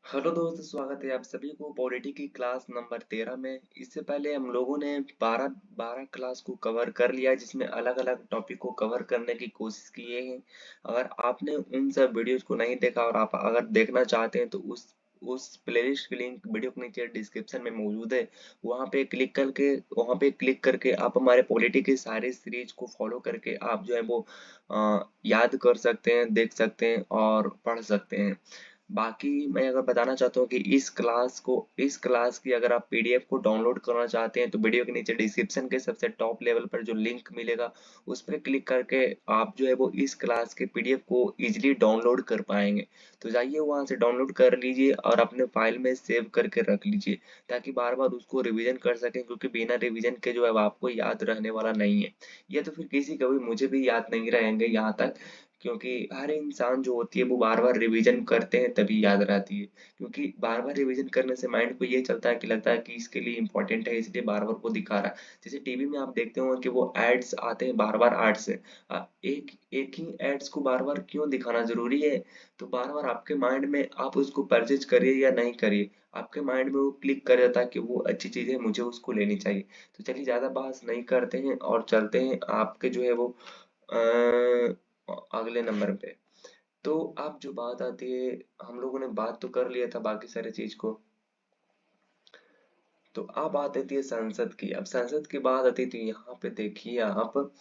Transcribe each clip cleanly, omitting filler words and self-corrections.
Hello दोस्तों, स्वागत है आप सभी को पॉलिटी की क्लास नंबर 13 में। इससे पहले हम लोगों ने 12 क्लास को कवर कर लिया, जिसमें अलग अलग टॉपिक को कवर करने की कोशिश किए हैं। अगर आपने उन सब वीडियोस को नहीं देखा और आप अगर देखना चाहते हैं तो उस प्लेलिस्ट की लिंक वीडियो के नीचे डिस्क्रिप्शन में मौजूद है। वहाँ पे क्लिक करके आप हमारे पॉलिटी के सारे सीरीज को फॉलो करके आप जो है वो याद कर सकते हैं, देख सकते हैं और पढ़ सकते हैं। बाकी मैं अगर बताना चाहता हूँ कि इस क्लास की अगर आप पीडीएफ को डाउनलोड करना चाहते हैं तो वीडियो के नीचे डिस्क्रिप्शन के सबसे टॉप लेवल पर जो लिंक मिलेगा उस पर क्लिक करके आप जो है वो इस क्लास के पीडीएफ को इजीली डाउनलोड कर पाएंगे। तो जाइए वहां से डाउनलोड कर लीजिए और अपने फाइल में सेव करके रख लीजिए, ताकि बार बार उसको रिवीजन कर सकें, क्योंकि बिना रिवीजन के जो है वो आपको याद रहने वाला नहीं है। ये तो फिर किसी का भी, मुझे भी याद नहीं रहेंगे यहाँ तक, क्योंकि हर इंसान जो होती है वो बार बार रिवीजन करते हैं तभी याद रहती है। क्योंकि बार बार रिवीजन करने से माइंड को ये चलता है कि लगता है कि इसके लिए इम्पोर्टेंट है, इसलिए बार बार वो दिखा रहा है। जैसे टीवी में आप देखते हो कि वो एड्स आते हैं बार बार एड्स से, एक एक ही एड्स को बार बार क्यों दिखाना जरूरी है? तो बार बार आपके माइंड में आप उसको परचेज करिए या नहीं करिए, आपके माइंड में वो क्लिक कर जाता है कि वो अच्छी चीज है, मुझे उसको लेनी चाहिए। तो चलिए ज्यादा बहस नहीं करते हैं और चलते हैं आपके जो है वो अगले नंबर पे। तो अब जो बात आती है, हम लोगों ने बात तो कर लिया था बाकी सारी चीज को। तो अब बात आती है संसद की। अब संसद की बात आती है तो यहाँ पे देखिए आप,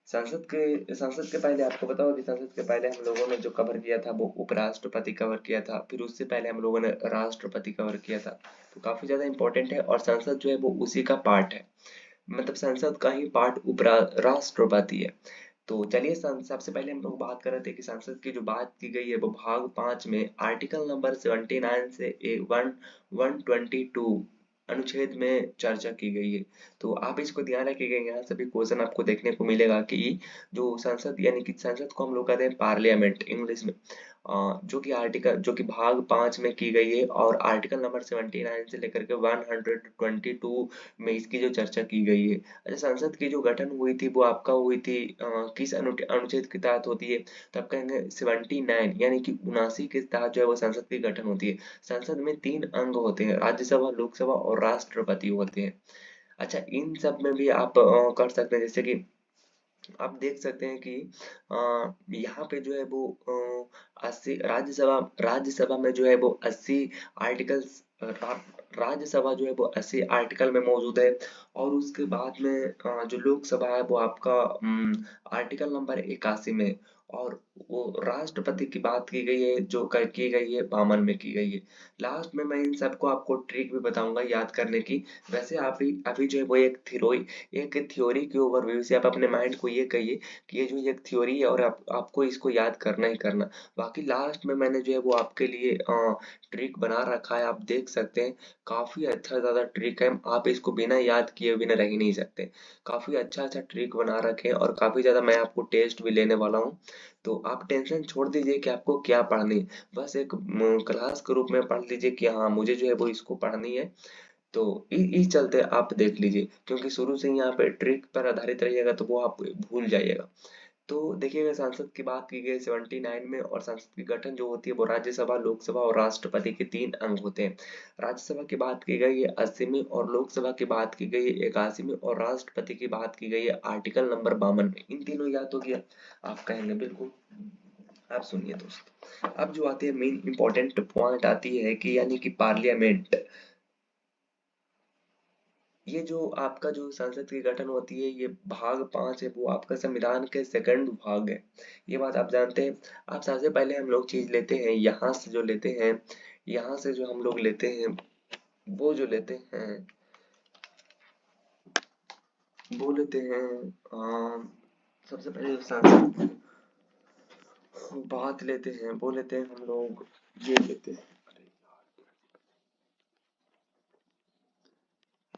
संसद के पहले आपको पता होगा कि संसद के पहले हम लोगों ने जो कवर किया था वो उपराष्ट्रपति कवर किया था, फिर उससे पहले हम लोगों ने राष्ट्रपति कवर किया था। तो काफी ज्यादा इंपॉर्टेंट है और संसद जो है वो उसी का पार्ट है, मतलब संसद का ही पार्ट उपरा राष्ट्रपति है। तो चलिए सबसे पहले हम लोग बात कर रहे थे कि संसद की जो बात की गई है वो भाग 5 में आर्टिकल नंबर 79 से 122 अनुच्छेद में चर्चा की गई है। तो आप इसको ध्यान रखिएगा, यहाँ सभी क्वेश्चन आपको देखने को मिलेगा कि जो संसद यानी कि संसद को हम लोग कहते हैं पार्लियामेंट इंग्लिश में, जो कि भाग 5 में की गई है और आर्टिकल नंबर 79 से लेकर के 122 में इसकी जो चर्चा की गई है। अच्छा, संसद की जो गठन हुई थी वो आपका हुई थी किस अनुच्छेद के तहत होती है? तो आप कहेंगे 79 यानी कि 79 के तहत जो है वो संसद की गठन होती है। संसद में 3 अंग होते हैं, राज्यसभा, लोकसभा और राष्ट्रपति होते हैं। अच्छा, इन सब में भी आप कर सकते हैं, जैसे कि आप देख सकते हैं कि यहाँ पे जो है वो 80 राज्यसभा में जो है वो 80 आर्टिकल्स, राज्यसभा जो है वो 80 आर्टिकल में मौजूद है। और उसके बाद में जो लोकसभा है वो आपका आर्टिकल नंबर 81 में। और वो राष्ट्रपति की बात की गई है जो की गई है 52 में की गई है। लास्ट में मैं इन सबको आपको ट्रिक भी बताऊंगा याद करने की। वैसे आप ही अभी जो है वो एक थ्योरी के ओवरव्यू से आप अपने माइंड को ये कहिए कि ये जो एक थ्योरी है और आपको इसको याद करना ही करना। बाकी लास्ट में मैंने जो है वो आपके लिए ट्रिक बना रखा है, आप देख सकते हैं। काफी अच्छा ज्यादा ट्रिक है, आप इसको बिना याद किए बिना रह ही नहीं सकते। काफी अच्छा अच्छा ट्रिक बना रखे हैं और काफी ज्यादा मैं आपको टेस्ट भी लेने वाला हूँ। तो आप टेंशन छोड़ दीजिए कि आपको क्या पढ़नी है, बस एक क्लास के रूप में पढ़ लीजिए कि हाँ मुझे जो है वो इसको पढ़नी है। तो इस चलते आप देख लीजिए, क्योंकि शुरू से ही यहाँ पे ट्रिक पर आधारित रहिएगा तो वो आप भूल जाइएगा। तो देखिएगा, संसद की बात की गई 79 में, और संसद की गठन जो होती है वो राज्यसभा, लोकसभा और राष्ट्रपति के 3 अंग होते हैं। राज्यसभा की बात की गई है 80 में, और लोकसभा की बात की गई है 81 में, और राष्ट्रपति की बात की गई है आर्टिकल नंबर 52 में। इन तीनों याद हो गया? आप कहेंगे बिल्कुल। आप सुनिए दोस्त, अब जो आती है मेन इंपॉर्टेंट पॉइंट आती है कि यानी कि पार्लियामेंट। ये जो आपका जो संसद की गठन होती है ये भाग 5 है, वो आपका संविधान के सेकंड भाग है। ये बात आप जानते हैं। आप सबसे पहले हम लोग चीज लेते हैं यहाँ से, जो लेते हैं यहाँ से, जो हम लोग लेते हैं वो जो लेते हैं वो लेते हैं सबसे पहले जो संसद बात लेते हैं वो लेते हैं हम लोग, ये लेते हैं।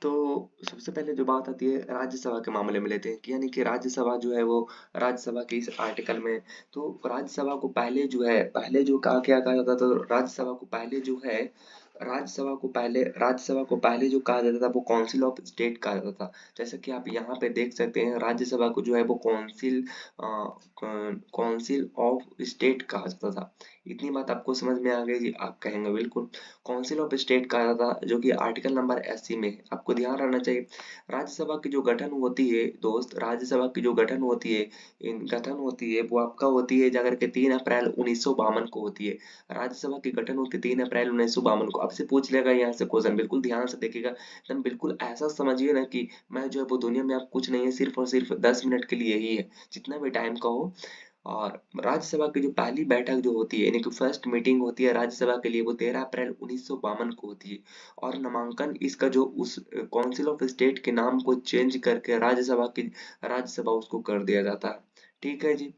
तो सबसे पहले जो बात आती है राज्यसभा के मामले में लेते हैं कि यानी कि राज्यसभा जो है वो, राज्यसभा के इस आर्टिकल में, तो राज्यसभा को पहले जो है, पहले जो कहा क्या कहा जाता था, तो राज्यसभा को पहले जो है राज्यसभा को पहले जो कहा जाता था वो काउंसिल ऑफ स्टेट कहा जाता था। जैसे कि आप यहाँ पे देख सकते हैं, राज्यसभा को जो है वो काउंसिल ऑफ स्टेट कहा जाता था। इतनी बात आपको समझ में आ गई जी? आप कहेंगे बिल्कुल। काउंसिल ऑफ स्टेट कहा जाता था, जो कि आर्टिकल नंबर 80 में है। आपको ध्यान रखना चाहिए, राज्यसभा की जो गठन होती है दोस्त, राज्यसभा की जो गठन होती है, वो आपका होती है जाकर के 3 अप्रैल 1952 को होती है। राज्यसभा की गठन हुई थी 3 अप्रैल 1952 को। आपसे पूछ लेगा यहाँ से क्वेश्चन, बिल्कुल ध्यान से देखिएगा, एकदम बिल्कुल ऐसा समझिए ना कि मैं जो है वो दुनिया में आप कुछ नहीं है, सिर्फ और सिर्फ 10 मिनट के लिए ही है, जितना भी टाइम का हो। और राज्यसभा की जो पहली बैठक जो होती है, यानी कि फर्स्ट मीटिंग होती है राज्यसभा के लिए, वो 13 अप्रैल 1952 को होती है। और नामांकन इसका जो उस काउंसिल ऑफ स्टेट के नाम को चेंज करके राज्यसभा उसको कर दिया जाता है। ठीक है जी।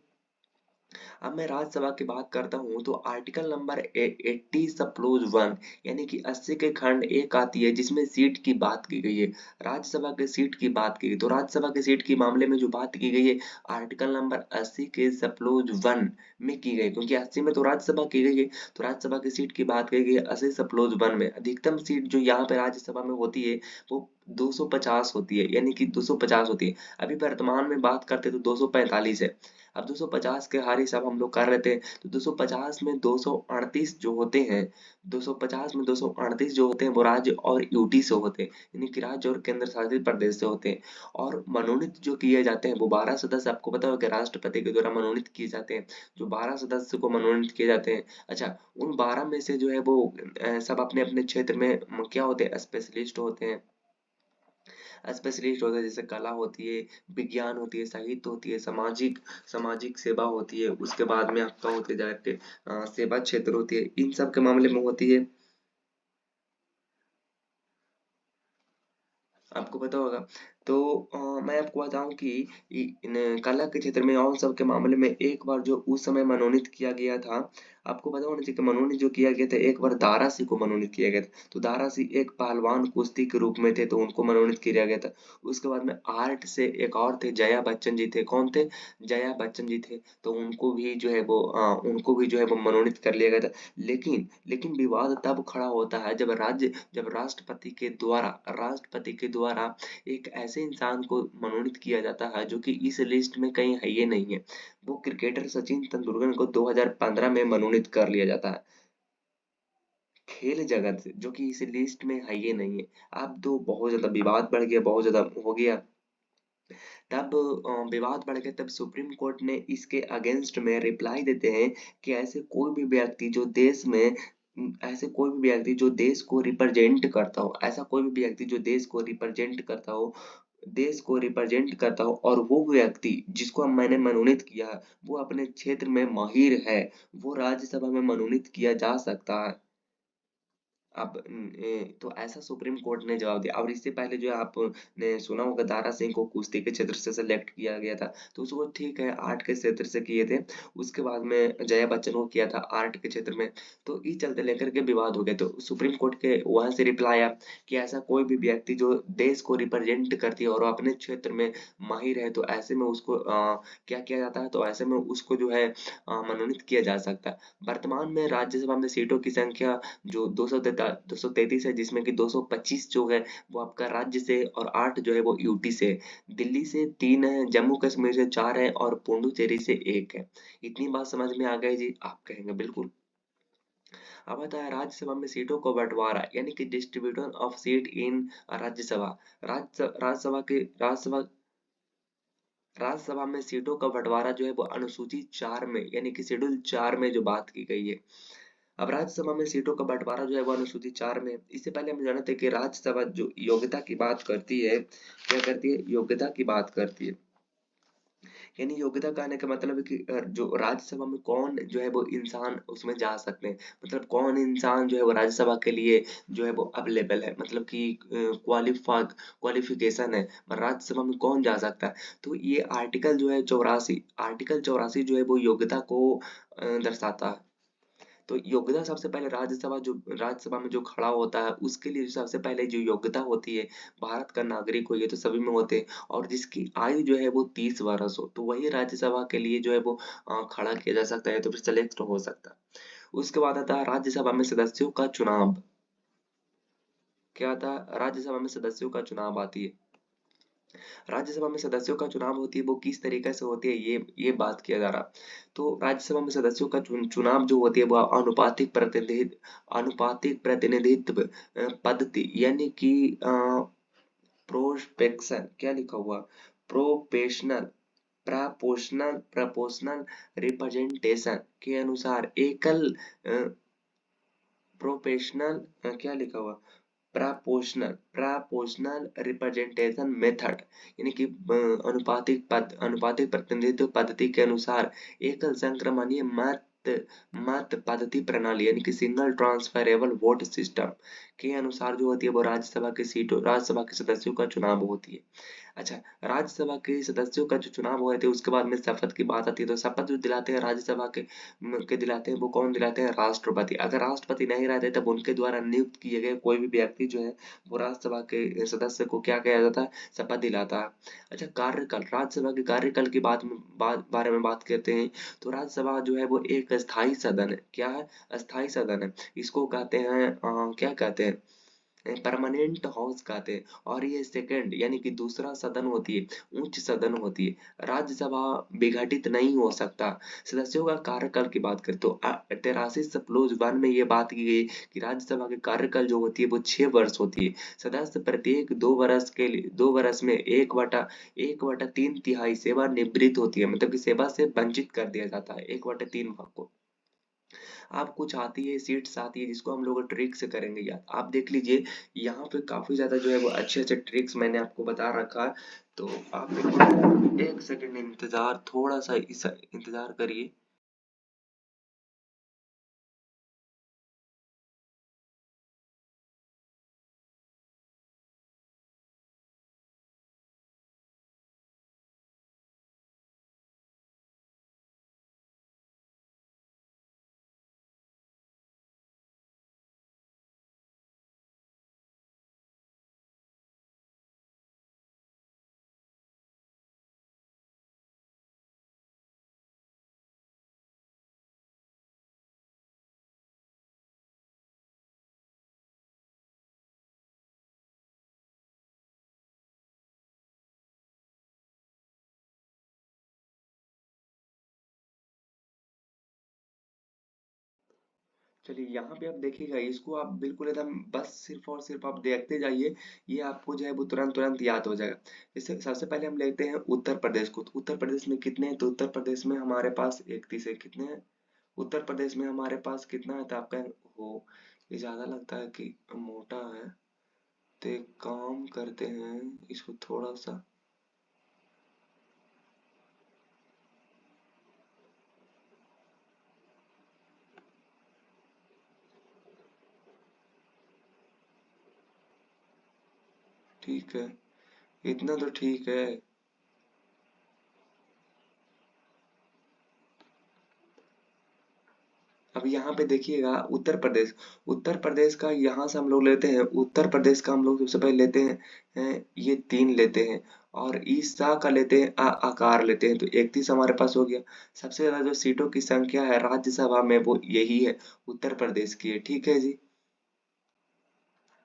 अब मैं राज्यसभा की बात करता हूँ तो आर्टिकल नंबर 80 सब क्लोज 1, यानी कि 80 के खंड एक आती है जिसमें सीट की बात की गई है। राज्यसभा के सीट की बात की गई, तो राज्यसभा के सीट के मामले में जो बात की गई है आर्टिकल नंबर 80 के सब क्लोज 1 में की गई, क्योंकि 80 में तो राज्यसभा की गई है, तो राज्यसभा की सीट की बात की गई है 80 सब क्लोज 1 में। अधिकतम सीट जो यहाँ पे राज्यसभा में होती है वो 250 होती है, यानी कि 250 होती है। अभी वर्तमान में बात करते तो 245 है। अब 250 के हर हिसाब हम लोग कर रहे थे, तो 250 में 238 जो होते हैं, 250 में 238 जो होते हैं वो राज्य और यूटी से होते हैं, यानी कि राज्य और केंद्र शासित प्रदेश से होते हैं। और मनोनीत जो किए जाते हैं वो 12 सदस्य, आपको पता होगा कि राष्ट्रपति के द्वारा मनोनीत किए जाते हैं। जो 12 सदस्य को मनोनीत किए जाते हैं, अच्छा, उन 12 में से जो है वो सब अपने अपने क्षेत्र में क्या होते हैं, स्पेशलिस्ट होते हैं। स्पेशलिस्ट होते हैं, जैसे कला होती है, विज्ञान होती है, साहित्य होती है, सामाजिक सामाजिक सेवा होती है, उसके बाद में आपका होते जाके सेवा क्षेत्र होती है, इन सब के मामले में होती है। आपको पता होगा। तो मैं आपको बताऊं कि इन कला के क्षेत्र में और सब के मामले में एक बार जो उस समय मनोनीत किया गया था, आपको पता होना चाहिए कि मनोनीत जो किया गया था, एक बार दारा सिंह को मनोनीत किया गया था। तो दारा सिंह एक पहलवान कुश्ती के रूप में थे, तो उनको मनोनीत किया गया था। उसके बाद में आर्ट से एक और थे, जया बच्चन जी थे। कौन थे? जया बच्चन जी थे। तो उनको भी जो है वो मनोनीत कर लिया गया था। लेकिन विवाद तब खड़ा होता है जब राष्ट्रपति के द्वारा एक ऐसे इंसान को मनोनीत किया जाता है जो कि इस लिस्ट में कहीं है, ये नहीं है। वो क्रिकेटर सचिन तेंदुलकर को 2015 में मनोनीत कर लिया जाता है, खेल जगत से, जो कि इस लिस्ट में है, ये नहीं है। अब तो बहुत ज्यादा विवाद बढ़ गया, बहुत ज्यादा हो गया। तब विवाद बढ़ गया, तब सुप्रीम कोर्ट ने इसके अगेंस्ट में रिप्लाई देते हैं कि ऐसे कोई भी व्यक्ति जो देश को रिप्रेजेंट करता हो, ऐसा कोई भी व्यक्ति जो देश को रिप्रेजेंट करता हो, और वो व्यक्ति जिसको मैंने मनोनीत किया है वो अपने क्षेत्र में माहिर है, वो राज्यसभा में मनोनीत किया जा सकता है। अब तो ऐसा सुप्रीम कोर्ट ने जवाब दिया। और इससे पहले जो है आपने सुना होगा, दारा सिंह को कुश्ती के क्षेत्र से सिलेक्ट किया गया था, तो उसको ठीक है आर्ट के क्षेत्र से किए थे। उसके बाद में जया बच्चन को किया था आर्ट के क्षेत्र में। तो इस चलते लेकर के विवाद हो गया, तो सुप्रीम कोर्ट के वहां से रिप्लाई आया कि ऐसा कोई भी व्यक्ति जो देश को रिप्रेजेंट करती है और वो अपने क्षेत्र में माहिर है, तो ऐसे में उसको क्या किया जाता है, तो ऐसे में उसको जो है मनोनीत किया जा सकता है। वर्तमान में राज्यसभा में सीटों की संख्या जो 233 है, जिसमें कि 225 जो है वो आपका राज्य से, और 8 जो है वो यूटी से है। दिल्ली से 3 है, जम्मू कश्मीर से 4 है, और पुडुचेरी से 1 है। इतनी बात समझ में आ गई जी? आप कहेंगे बिल्कुल। अब आता है राज्यसभा में सीटों को बंटवारा, यानी कि डिस्ट्रीब्यूशन ऑफ सीट इन राज्यसभा। राज्यसभा राज्यसभा में सीटों का बंटवारा जो है वो अनुसूची 4 में, यानी कि शेड्यूल 4 में जो बात की गई है। अब राज्यसभा में सीटों का बंटवारा जो है वो अनुसूची 4 में है। इससे पहले हम जानते हैं कि राज्यसभा जो योग्यता की बात करती है, क्या करती है? योग्यता की बात करती है। यानी योग्यता कहने का मतलब है कि जो राज्यसभा में कौन जो है वो इंसान उसमें जा सकते हैं, मतलब कौन इंसान जो है वो राज्यसभा के लिए जो है वो अवेलेबल है, मतलब कि क्वालिफिकेशन है, पर राज्यसभा में कौन जा सकता है। तो ये आर्टिकल 84 जो है वो योग्यता को दर्शाता है। तो योग्यता सबसे पहले राज्यसभा में जो खड़ा होता है उसके लिए सबसे पहले जो योग्यता होती है, भारत का नागरिक हो, ये तो सभी में होते हैं, और जिसकी आयु जो है वो 30 वर्ष हो, तो वही राज्यसभा के लिए जो है वो खड़ा किया जा सकता है, तो फिर सेलेक्ट हो सकता है। उसके बाद आता है राज्यसभा में सदस्यों का चुनाव। क्या था, राज्यसभा में सदस्यों का चुनाव आती है। राज्यसभा में सदस्यों का चुनाव होती है, वो किस तरीके से होती है, ये बात किया जा रहा। तो राज्यसभा में सदस्यों का चुनाव जो होती है वो अनुपातिक प्रतिनिधित्व पद्धति, यानी कि प्रोस्पेक्शन, क्या लिखा हुआ, प्रोपेशनल प्रपोर्शनल रिप्रेजेंटेशन के अनुसार एकल प्रोपेशनल क्या लिखा हुआ, प्रपोर्शनल रिप्रेजेंटेशन मेथड, यानी कि अनुपातिक प्रतिनिधित्व पद्धति के अनुसार एकल संक्रमणीय मत पद्धति प्रणाली, यानी कि सिंगल ट्रांसफरेबल वोट सिस्टम के अनुसार जो होती है वो राज्यसभा के सदस्यों का चुनाव होती है। अच्छा, राज्यसभा के सदस्यों का जो चुनाव हुए थे उसके बाद में शपथ की बात आती है, तो शपथ जो दिलाते हैं राज्यसभा के दिलाते हैं, वो कौन दिलाते हैं, राष्ट्रपति। अगर राष्ट्रपति नहीं रहते तब उनके द्वारा नियुक्त किए गए कोई भी व्यक्ति जो है वो राज्यसभा के सदस्य को क्या किया जाता है, शपथ दिलाता है। अच्छा, कार्यकाल, राज्यसभा के कार्यकाल की बारे में बात करते हैं, तो राज्यसभा जो है वो एक स्थायी सदन है। क्या है, अस्थायी सदन है। इसको कहते हैं क्या कहते हैं, परमानेंट हाउस कहते हैं। और ये सेकंड यानी कि दूसरा सदन होती है, उच्च सदन होती है। राज्यसभा विघटित नहीं हो सकता। सदस्यों का कार्यकाल की बात करें तो 83 में ये बात की गई कि राज्यसभा के कार्यकाल जो होती है वो 6 वर्ष होती है। सदस्य प्रत्येक 2 वर्ष के लिए 2 वर्ष में एक बटा 3 तिहाई सेवा निवृत्त होती है, मतलब कि सेवा से वंचित कर दिया जाता है 1/3 भाग को। आप कुछ आती है सीट्स आती है जिसको हम लोग ट्रिक से करेंगे यार, आप देख लीजिए यहाँ पे काफी ज्यादा जो है वो अच्छे अच्छे ट्रिक्स मैंने आपको बता रखा है। तो आप एक सेकंड इंतजार, थोड़ा सा इंतजार करिए। चलिए यहाँ पे आप देखिएगा, इसको आप बिल्कुल एकदम बस सिर्फ और सिर्फ आप देखते जाइए, ये आपको जो है वो तुरंत तुरंत याद हो जाएगा। जैसे सबसे पहले हम लेते हैं उत्तर प्रदेश को, तो उत्तर प्रदेश में कितने हैं, तो उत्तर प्रदेश में हमारे पास 31 है। कितने हैं उत्तर प्रदेश में हमारे पास, कितना है, तो आपका हो, ये ज्यादा लगता है कि मोटा है, तो एक काम करते हैं, इसको थोड़ा सा, ठीक है, इतना तो ठीक है। अब यहाँ पे देखिएगा उत्तर प्रदेश का यहाँ से हम लोग लेते हैं, उत्तर प्रदेश का हम लोग सबसे पहले लेते हैं ये 3 लेते हैं, और ईसा का लेते हैं, आकार लेते हैं, तो 31 हमारे पास हो गया। सबसे ज्यादा जो सीटों की संख्या है राज्यसभा में वो यही है, उत्तर प्रदेश की है। ठीक है जी,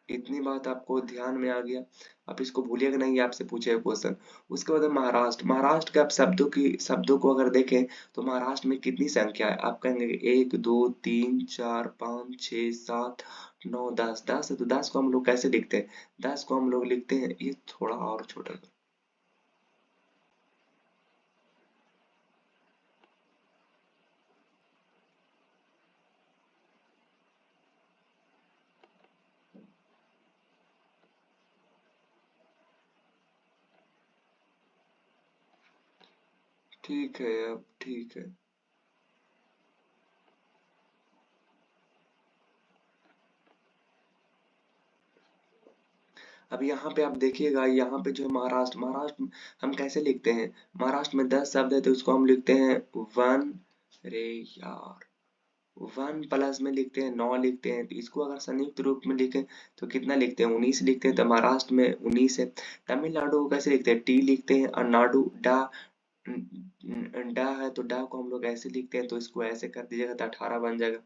इतनी बात आपको ध्यान में आ गया। आप इसको भूलिएगा नहीं, ये आपसे पूछेगा क्वेश्चन। उसके बाद है महाराष्ट्र के आप शब्दों को अगर देखें तो महाराष्ट्र में कितनी संख्या है, आप कहेंगे 1 2 3 4 5 6 7 8 9 10। है तो 10 को हम लोग कैसे लिखते हैं, 10 को हम लोग लिखते हैं, ये थोड़ा और छोटा करो। ठीक है, अब ठीक है। अब यहाँ पे आप देखिएगा, यहाँ पे जो है महाराष्ट्र हम कैसे लिखते हैं, महाराष्ट्र में 10 शब्द है तो उसको हम लिखते हैं वन, रे यार, 1 प्लस में लिखते हैं 9 लिखते हैं, तो इसको अगर संयुक्त रूप में लिखें तो कितना लिखते हैं, 19 लिखते हैं, तो महाराष्ट्र में 19 है। तमिलनाडु को कैसे लिखते हैं, टी लिखते हैं, और नाडु डा, डा है तो डा को हम लोग ऐसे लिखते हैं, तो इसको ऐसे कर दीजिएगा तो 18 बन जाएगा।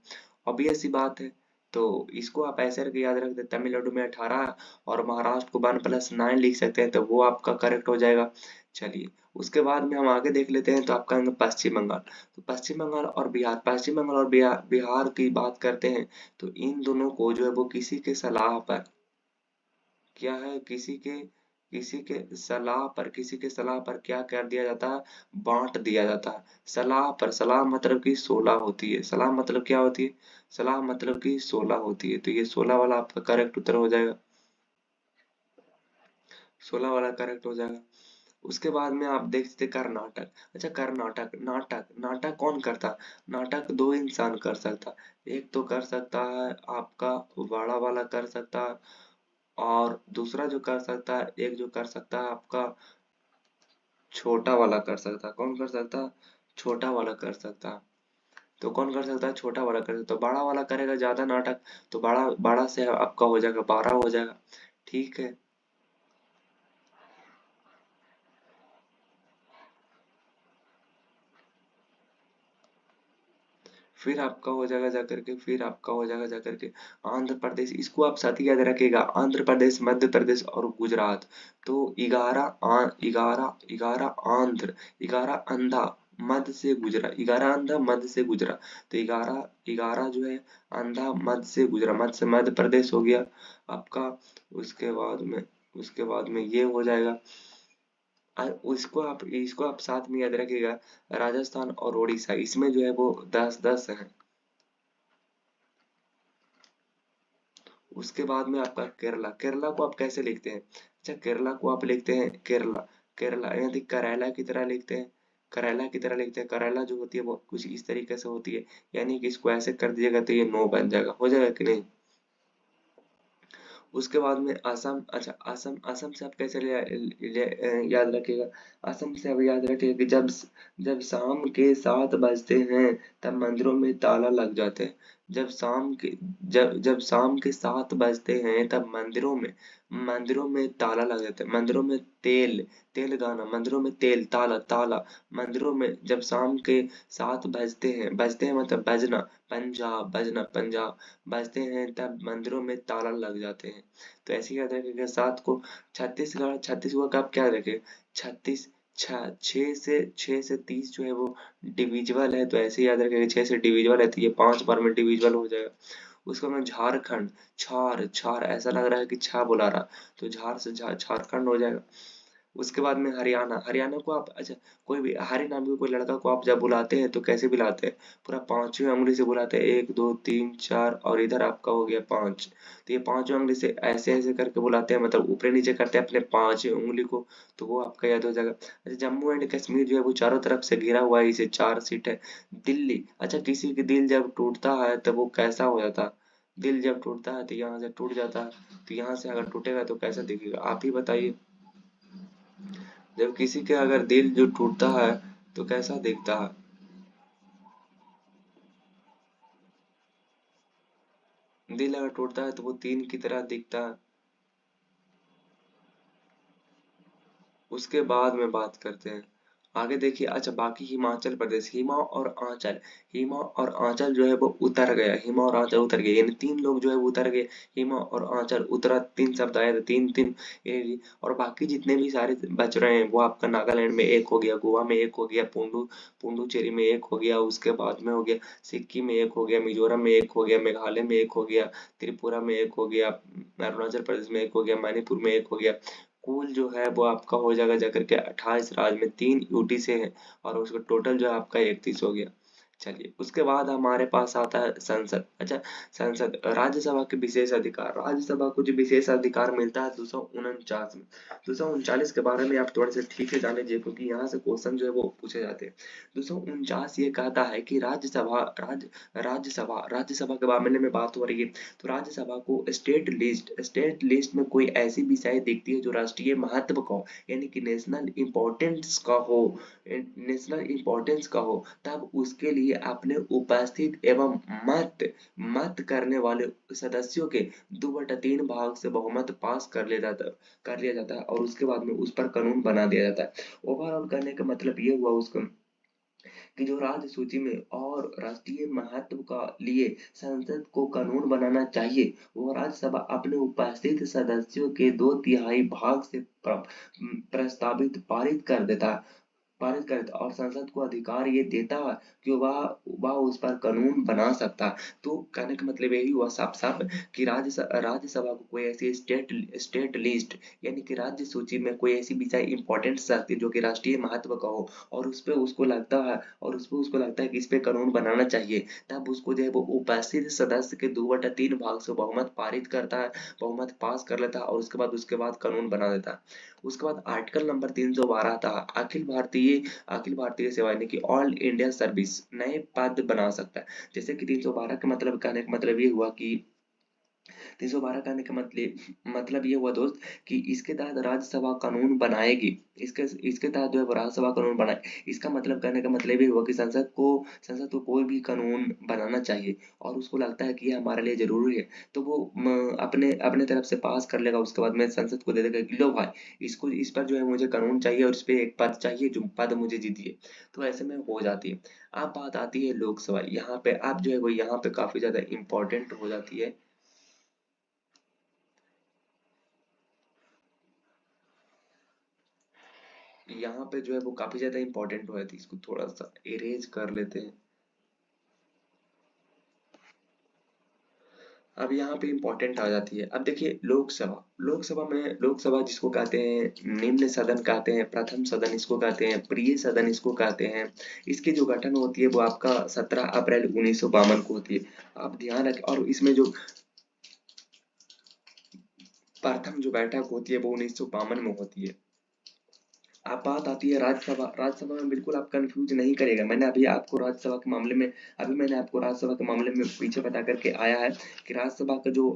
ऑब्वियस सी बात है। तो इसको आप ऐसे करके याद रख दे, तमिलनाडु में 18 और महाराष्ट्र को 1+9 लिख सकते हैं, तो वो आपका करेक्ट हो जाएगा। चलिए उसके बाद में हम आगे देख लेते हैं, तो आपका आएगा पश्चिम बंगाल। तो पश्चिम बंगाल और बिहार, पश्चिम बंगाल और बिहार की बात करते हैं, तो इन दोनों को जो है वो किसी के सलाह पर, क्या है, किसी के सलाह पर क्या कर दिया जाता है, बांट दिया जाता है। सलाह पर, सलाह मतलब कि 16 होती है, सलाह मतलब क्या होती है, सलाह मतलब कि 16 होती है, तो ये 16 वाला आपका करेक्ट उत्तर हो जाएगा, 16 वाला करेक्ट हो जाएगा। उसके बाद में आप देख सकते कर्नाटक। अच्छा कर्नाटक, नाटक, नाटक कौन करता, नाटक दो इंसान कर सकता, एक तो कर सकता है आपका बड़ा वाला कर सकता है, और दूसरा जो कर सकता है, एक जो कर सकता है आपका छोटा वाला कर सकता है। कौन कर सकता है, छोटा वाला कर सकता है। तो कौन कर सकता है, छोटा वाला कर सकता है। तो बड़ा वाला करेगा ज्यादा नाटक, तो बड़ा बड़ा से आपका हो जाएगा 12 हो जाएगा, ठीक है। फिर आपका हो जाएगा जाकर के, फिर आपका हो जाएगा जाकर के आंध्र प्रदेश। इसको आप साथ ही याद रखिएगा, आंध्र प्रदेश, मध्य प्रदेश और गुजरात। तो 11 आंध्र, 11 अंधा, मध्य से गुजरा, 11 अंधा मध्य से गुजरा, तो 11 जो है अंधा मध्य से गुजरा, मध्य से मध्य प्रदेश हो गया आपका। उसके बाद में, ये हो जाएगा। इसको आप साथ में याद रखिएगा, राजस्थान और उड़ीसा, इसमें जो है वो 10-10 है। उसके बाद में आपका केरला, केरला को आप कैसे लिखते हैं, अच्छा केरला को आप लिखते हैं केरला, केरला यानी करेला की तरह लिखते हैं, करेला की तरह लिखते हैं। करेला जो होती है वो कुछ इस तरीके से होती है, यानी कि इसको ऐसे कर दीजिएगा तो ये नो बन जाएगा, हो जाएगा कि नहीं। उसके बाद में असम। अच्छा असम, असम से आप कैसे याद रखिएगा, असम से आप याद रखिएगा कि जब शाम के 7 बजते हैं तब मंदिरों में ताला लग जाते हैं। जब शाम के जब शाम के 7 बजते हैं तब मंदिरों में ताला लग जाता है। मंदिरों में तेल, तेल गाना, मंदिरों में तेल, ताला ताला, मंदिरों में जब शाम के 7 बजते हैं मतलब बजना, पंजाब बजना, पंजाब बजते हैं तब मंदिरों में ताला लग जाते हैं। तो ऐसे याद रखिएगा। 7 को छत्तीसगढ़ का आप क्या रखें, 36, 6 से 30 जो है वो डिविजिबल है, तो ऐसे याद रखिएगा 6 से डिविजिबल है, तो ये 5 बार में डिविजिबल हो जाएगा। उसके बाद में झारखंड, छार छार ऐसा लग रहा है कि छा बुला रहा, तो झार से झारखंड हो जाएगा। उसके बाद में हरियाणा, हरियाणा को आप, अच्छा कोई भी हरि नाम के कोई लड़का को आप जब बुलाते हैं तो कैसे बुलाते हैं, पूरा पांचवी उंगली से बुलाते हैं, 1 2 3 4 और इधर आपका हो गया 5, तो ये पांचवी उंगली से ऐसे ऐसे करके बुलाते हैं, मतलब ऊपर नीचे करते हैं अपने पांचवी उंगली को, तो वो आपका याद हो जाएगा। अच्छा जम्मू एंड कश्मीर जो है वो चारों तरफ से घिरा हुआ है, इसे 4 सीट है। दिल्ली, अच्छा किसी के दिल जब टूटता है तब वो कैसा हो जाता है, दिल जब टूटता है तो यहाँ से टूट जाता है, तो यहाँ से अगर टूटेगा तो कैसा दिखेगा, आप ही बताइए। जब किसी के अगर दिल जो टूटता है तो कैसा दिखता है, दिल अगर टूटता है तो वो तीन की तरह दिखता है। उसके बाद में बात करते हैं, आगे देखिए। अच्छा बाकी हिमाचल प्रदेश, हिमा और आंचल जो है वो उतर गया, हिमा और आंचल उतर गए, यानी 3 लोग जो है वो उतर गए, हिमा और आंचल उतरा, 3 शब्द आए थे, 3 3 और बाकी जितने भी सारे बच रहे हैं वो आपका नागालैंड में एक हो गया, गोवा में एक हो गया, पुंडुचेरी में एक हो गया, उसके बाद में हो गया सिक्किम में एक हो गया, मिजोरम में एक हो गया, मेघालय में एक हो गया, त्रिपुरा में एक हो गया, अरुणाचल प्रदेश में एक हो गया, मणिपुर में एक हो गया। कुल जो है वो आपका हो जाएगा जाकर के 28 राज्य में 3 यूटी से है, और उसका टोटल जो है आपका 31 हो गया। चलिए उसके बाद हमारे पास आता है संसद। अच्छा संसद, राज्यसभा के विशेष अधिकार, राज्यसभा को जो विशेष अधिकार मिलता है 249 में। 239 के बारे में आप थोड़े से ठीक से जान लीजिए, क्योंकि यहाँ से क्वेश्चन जो है वो पूछे जाते हैं। 249 ये कहता है कि राज्यसभा के मामले में बात हो रही है, तो राज्यसभा को स्टेट लिस्ट में कोई ऐसी विषय दिखती है जो राष्ट्रीय महत्व का हो, यानी कि नेशनल इंपॉर्टेंस का हो, तब उसके लिए अपने उपस्थित एवं मत करने वाले सदस्यों के 2/3 भाग से बहुमत पास कर लिया जाता है, और उसके बाद में उस पर कानून बना दिया जाता है। ओवरऑल करने का मतलब ये हुआ उसका कि जो राज्य सूची में और राष्ट्रीय महत्व का लिए संसद को कानून बनाना चाहिए, वो राज्यसभा अपने उपस्थित सदस्यों के 2/3 भाग से प्रस्तावित पारित करे और संसद को अधिकार ये देता कि वह उस पर कानून बना सकता। तो कहने का मतलब यही हुआ साफ साफ कि राज्यसभा को कोई ऐसी स्टेट लिस्ट यानी कि राज्य सूची में कोई ऐसी विषय इंपॉर्टेंट शक्ति जो कि राष्ट्रीय महत्व का हो और उस पे उसको लगता है कि इस पे कानून बनाना चाहिए, तब उसको जो है वो उपस्थित सदस्य के 2/3 भाग से बहुमत पारित करता है, बहुमत पास कर लेता है और उसके बाद कानून बना देता है। उसके बाद आर्टिकल नंबर 312 था, अखिल भारतीय सेवा यानी कि ऑल इंडिया सर्विस नए पद बना सकता है। जैसे कि 312 का मतलब कहने का मतलब ये हुआ कि 312 कहने का मतलब ये हुआ दोस्त कि इसके तहत राज्यसभा कानून बनाएगी। इसके तहत जो है वो राज्यसभा कानून बनाए। इसका मतलब कहने का मतलब ये हुआ कि संसद को कोई भी कानून बनाना चाहिए और उसको लगता है कि ये हमारे लिए जरूरी है, तो वो अपने अपने तरफ से पास कर लेगा। उसके बाद में संसद को दे देगा कि लो भाई, इस पर जो है मुझे कानून चाहिए और इस पे एक पद चाहिए जो पद मुझे दीजिए। तो ऐसे में हो जाती है। अब बात आती है लोकसभा। यहाँ पे अब जो है वो यहाँ पे काफी ज्यादा इंपॉर्टेंट हो जाती है। यहाँ पे जो है वो काफी ज्यादा इंपॉर्टेंट हुआ थी, इसको थोड़ा सा इरेज कर लेते हैं। अब यहाँ पे इंपॉर्टेंट आ जाती है। अब देखिए लोकसभा जिसको कहते हैं निम्न सदन कहते हैं, प्रथम सदन इसको कहते हैं, प्रिय सदन इसको कहते हैं। इसकी जो गठन होती है वो आपका 17 अप्रैल 1952 को होती है। आप ध्यान रखें। और इसमें जो प्रथम जो बैठक होती है वो 1952 में होती है। अब बात आती है राज्यसभा। राज्यसभा में बिल्कुल आप कंफ्यूज नहीं करेगा। मैंने आपको राज्यसभा के मामले में पीछे बता करके आया है कि राज्यसभा का जो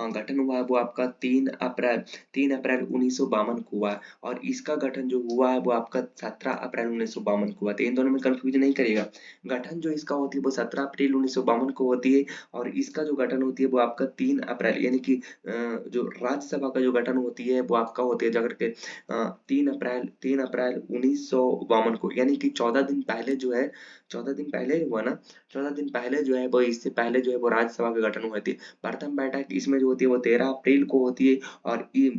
गठन हुआ है वो आपका 3 अप्रैल 1952 को हुआ है और इसका गठन जो हुआ है वो आपका 17 अप्रैल 1952 को हुआ। तो इन दोनों में कंफ्यूज नहीं करिएगा। गठन जो इसका होती है वो 17 अप्रैल 1952 को होती है और इसका जो गठन होती है वो आपका 3 अप्रैल यानी कि जो राज्यसभा का जो गठन होती है वो आपका होती है जाकर के 3 अप्रैल 1952 को, यानी कि 14 दिन पहले जो है, 14 दिन पहले हुआ ना, 14 दिन पहले जो है वो, इससे पहले जो है वो राज्यसभा का गठन हुई थी। प्रथम बैठक इसमें जो होती है वो 13 अप्रैल को होती है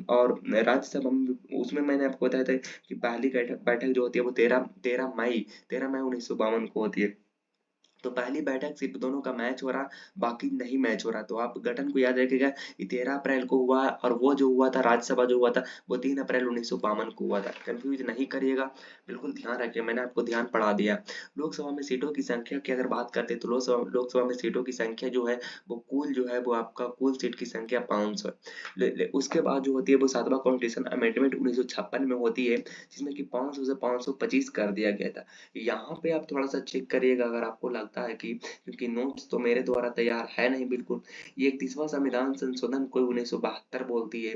और राज्यसभा में उसमें मैंने आपको बताया था कि पहली बैठक बैठक जो होती है वो 13 मई 1952 को होती है। तो पहली बैठक सिर्फ दोनों का मैच हो रहा, बाकी नहीं मैच हो रहा। तो आप गठन को याद रखिएगा कि 13 अप्रैल को हुआ और वो जो हुआ था राज्यसभा जो हुआ था वो 3 अप्रैल 1952 को हुआ था। कंफ्यूज नहीं करिएगा, बिल्कुल ध्यान रखिए। मैंने आपको ध्यान पढ़ा दिया। लोकसभा में सीटों की संख्या की अगर बात करते हैं तो लोकसभा में सीटों की संख्या जो है वो कुल जो है वो आपका कुल सीट की संख्या 500 है। उसके बाद जो होती है वो 7वां कॉन्स्टिट्यूशन अमेंडमेंट 1956 में होती है, जिसमें कि 500 से 525 कर दिया गया था। यहाँ पे आप थोड़ा सा चेक करिएगा अगर आपको लगता है कि, क्योंकि नोट्स तो मेरे द्वारा तैयार है नहीं बिल्कुल। ये 31वां संविधान संशोधन कोई 1972 बोलती है,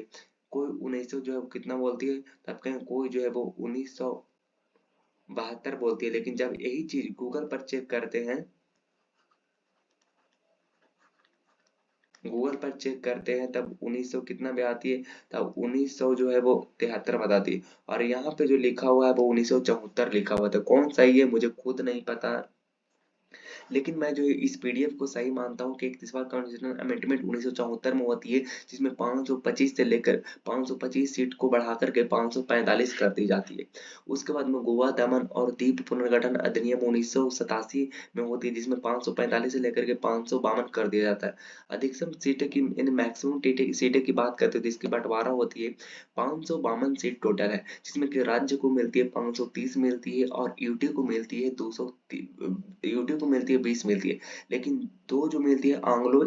कोई 1900 जो है वो कितना बोलती है, तब कहें कोई जो है वो 1972 बोलती है। लेकिन जब यही चीज गूगल पर चेक करते हैं तब 1900 कितना भी आती है, तब 1900 जो है वो 73 बताती है। और यहाँ पे जो लिखा हुआ है वो 1974 लिखा हुआ था। कौन सही है मुझे खुद नहीं पता, लेकिन मैं जो इस पीडीएफ को सही मानता हूँ कि 31वां कॉन्स्टिट्यूशनल अमेंडमेंट 1974 में होती है, जिसमें 525 से लेकर 525 सीट को बढ़ा करके 545 कर दी जाती है। उसके बाद में गोवा दमन और दीव पुनर्गठन अधिनियम 1987 में होती है, जिसमें 545 से लेकर के 552 कर दिया जाता है। अधिकतम सीटें की यानी मैक्सिमम सीटें की बात करते हैं तो इसकी बंटवारा होती है। 552 सीट टोटल है, जिसमें कि राज्य को मिलती है 530 मिलती है और यूटी को मिलती है 20 मिलती है। लेकिन दो जो मिलती है एंग्लो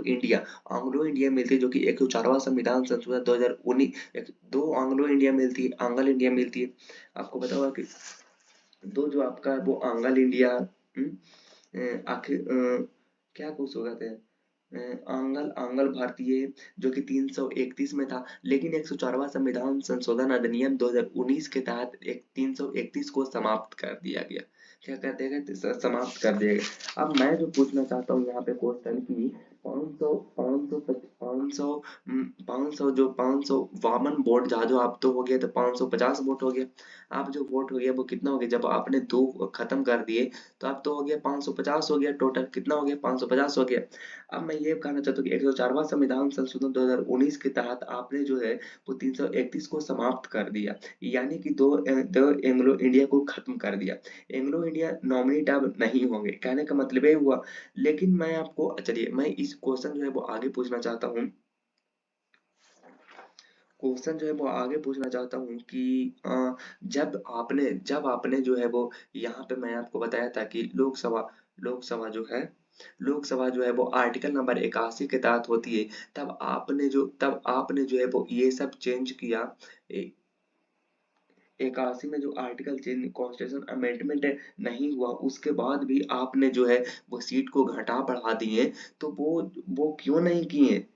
इंडिया मिलती है, जो कि 104वां संविधान संशोधन 2019, दो एंग्लो इंडिया मिलती है, आंगल इंडिया मिलती है। आपको पता होगा कि दो जो आपका है वो आंगल इंडिया, आखिर क्या कुछ हो गए थे, आंगल आंगल भारतीय, जो कि 331 में था। लेकिन 104वां संविधान संशोधन अधिनियम 2019 के तहत 331 को समाप्त कर दिया गया। क्या कर दिया गया? समाप्त कर दिया गया। अब मैं जो पूछना चाहता हूँ यहाँ पे क्वेश्चन की 500 जो 552 वोट जहाँ जो आप तो हो गया तो 550 वोट हो गया। अब जो वोट हो गया वो कितना हो गया, जब आपने दो खत्म कर दिए तो अब तो हो गया 550 हो गया, टोटल कितना हो गया 550 हो गया। अब मैं ये कहना चाहता हूँ कि 104वां संविधान संशोधन 2019 के तहत आपने जो है वो 331 को समाप्त कर दिया, यानी कि दो एंग्लो इंडिया को खत्म कर दिया। एंग्लो इंडिया नॉमिनेट अब नहीं होंगे, कहने का मतलब ये हुआ। लेकिन मैं आपको चलिए मैं इस क्वेश्चन जो है वो आगे पूछना चाहता हूँ, क्वेश्चन जो है वो आगे पूछना चाहता हूँ कि जब आपने जो है वो यहाँ पे मैं आपको बताया था कि लोकसभा जो है लोकसभा जो है वो आर्टिकल नंबर 81 के तहत होती है। तब आपने जो है वो ये सब चेंज किया। 81 में जो आर्टिकल चेंज कॉन्स्टिट्यूशन अमेंडमेंट नहीं हुआ, उसके बाद भी आपने जो है वो सीट को घटा बढ़ा दिए। तो वो क्यों नहीं किए,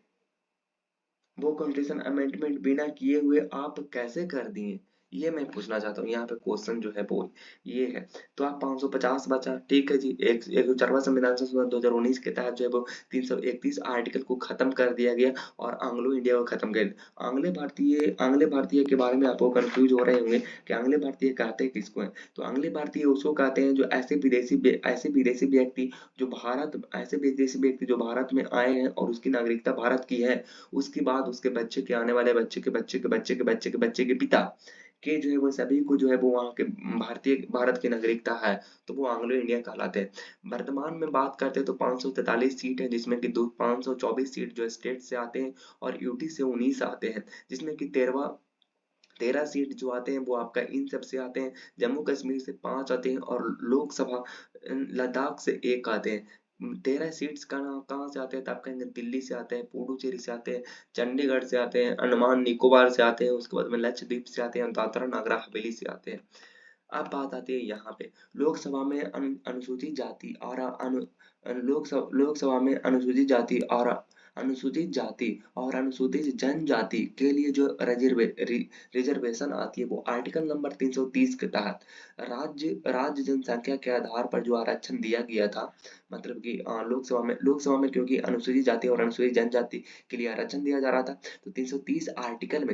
वो कॉन्स्टिट्यूशन अमेंडमेंट बिना किए हुए आप कैसे कर दिए, ये मैं पूछना चाहता हूँ। यहाँ पे क्वेश्चन जो है वो ये है। तो आप 550 बचा, ठीक है जी। एक 104वां संविधान संशोधन 2019 के तहत जो है वो 331 आर्टिकल को खत्म कर दिया गया और एंग्लो इंडिया को खत्म कर दिया। आंग्ले भारतीय के बारे में आपको कंफ्यूज हो रहे होंगे कि आंग्ले भारतीय कहते किसको है। तो आंग्ले भारतीय उसको कहते हैं जो ऐसे व्यक्ति जो भारत ऐसे विदेशी व्यक्ति जो भारत में आए हैं और उसकी नागरिकता भारत की है, उसके बाद उसके बच्चे के आने वाले बच्चे के बच्चे के बच्चे के बच्चे के बच्चे के पिता के जो है वो सभी को जो है वो वहाँ के भारत की नागरिकता है, तो वो एंग्लो इंडियन कहलाते हैं। वर्तमान में बात करते हैं तो 543 सीट है, जिसमें कि 524 सीट जो स्टेट से आते हैं और यूटी से 19 आते हैं, जिसमें कि 13 सीट जो आते हैं वो आपका इन सब से आते हैं। जम्मू कश्मीर से 5 आते हैं और लोकसभा लद्दाख से 1 आते हैं। 13 सीट्स कहाँ से आते हैं, तो आप कहेंगे दिल्ली से आते हैं, पुडुचेरी से आते हैं, चंडीगढ़ से आते हैं, अंडमान निकोबार से आते हैं, उसके बाद में लक्षद्वीप से आते हैं, दादरा नगर हवेली से आते हैं। अब बात आती है यहाँ पे लोकसभा में अनुसूचित जाति और लोकसभा में अनुसूचित जाति और अनुसूचित जनजाति के लिए जो रिजर्वेशन आती है वो आर्टिकल नंबर 330 के तहत राज्य जनसंख्या के आधार पर जो आरक्षण दिया गया था। मतलब कि लोकसभा में क्योंकि अनुसूचित जाति और अनुसूचित जनजाति के लिए आरक्षण दिया जा रहा था, तो 330 आर्टिकल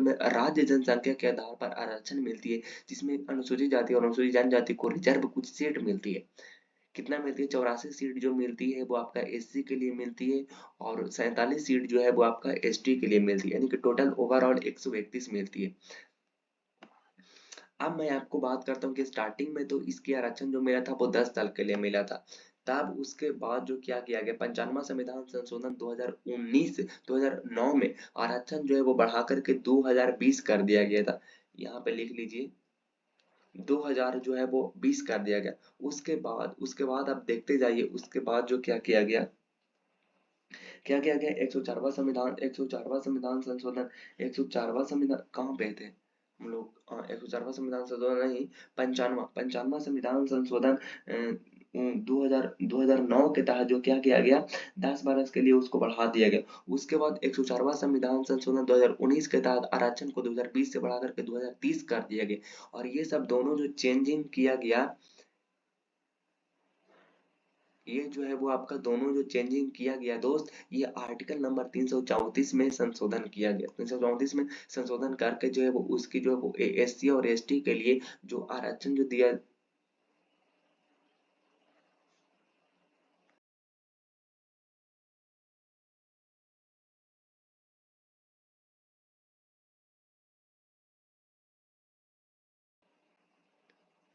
में राज्य जनसंख्या के आधार पर आरक्षण मिलती है, जिसमें अनुसूचित जाति और अनुसूचित जनजाति को रिजर्व कुछ सीट मिलती है। कितना मिलती है, 84 सीट जो मिलती है वो आपका एससी के लिए मिलती है और 47 सीट जो है वो आपका एसटी के लिए मिलती है, यानी कि टोटल ओवरऑल 131 मिलती है। अब मैं आपको बात करता हूँ कि स्टार्टिंग में तो इसकी आरक्षण जो मिला था वो 10 साल के लिए मिला था। तब उसके बाद जो क्या किया गया, 55वां संविधान संशोधन 2009 में आरक्षण जो है वो बढ़ा करके 2020 कर दिया गया था। यहाँ पे लिख लीजिए 2000 जो है वो 20 कर दिया गया। उसके बाद आप देखते जाइए, उसके बाद जो क्या किया गया 104वां संविधान संशोधन 104वां संविधान कहाँ पे थे हम लोग, 104वां संविधान संशोधन नहीं, पंचानवा संविधान संशोधन 2009 के तहत जो क्या किया गया 10 बरस के लिए उसको बढ़ा दिया गया। उसके बाद 104वां संविधान संशोधन 2019 के तहत आरक्षण को 2020 से बढ़ा करके 2030 कर दिया गया। और ये सब दोनों जो चेंजिंग किया गया, ये जो है वो आपका दोनों जो चेंजिंग किया गया दोस्त, ये आर्टिकल नंबर 334 में संशोधन किया गया। 334 में संशोधन करके जो है वो उसकी जो है वो एससी और एसटी के लिए जो आरक्षण जो दिया,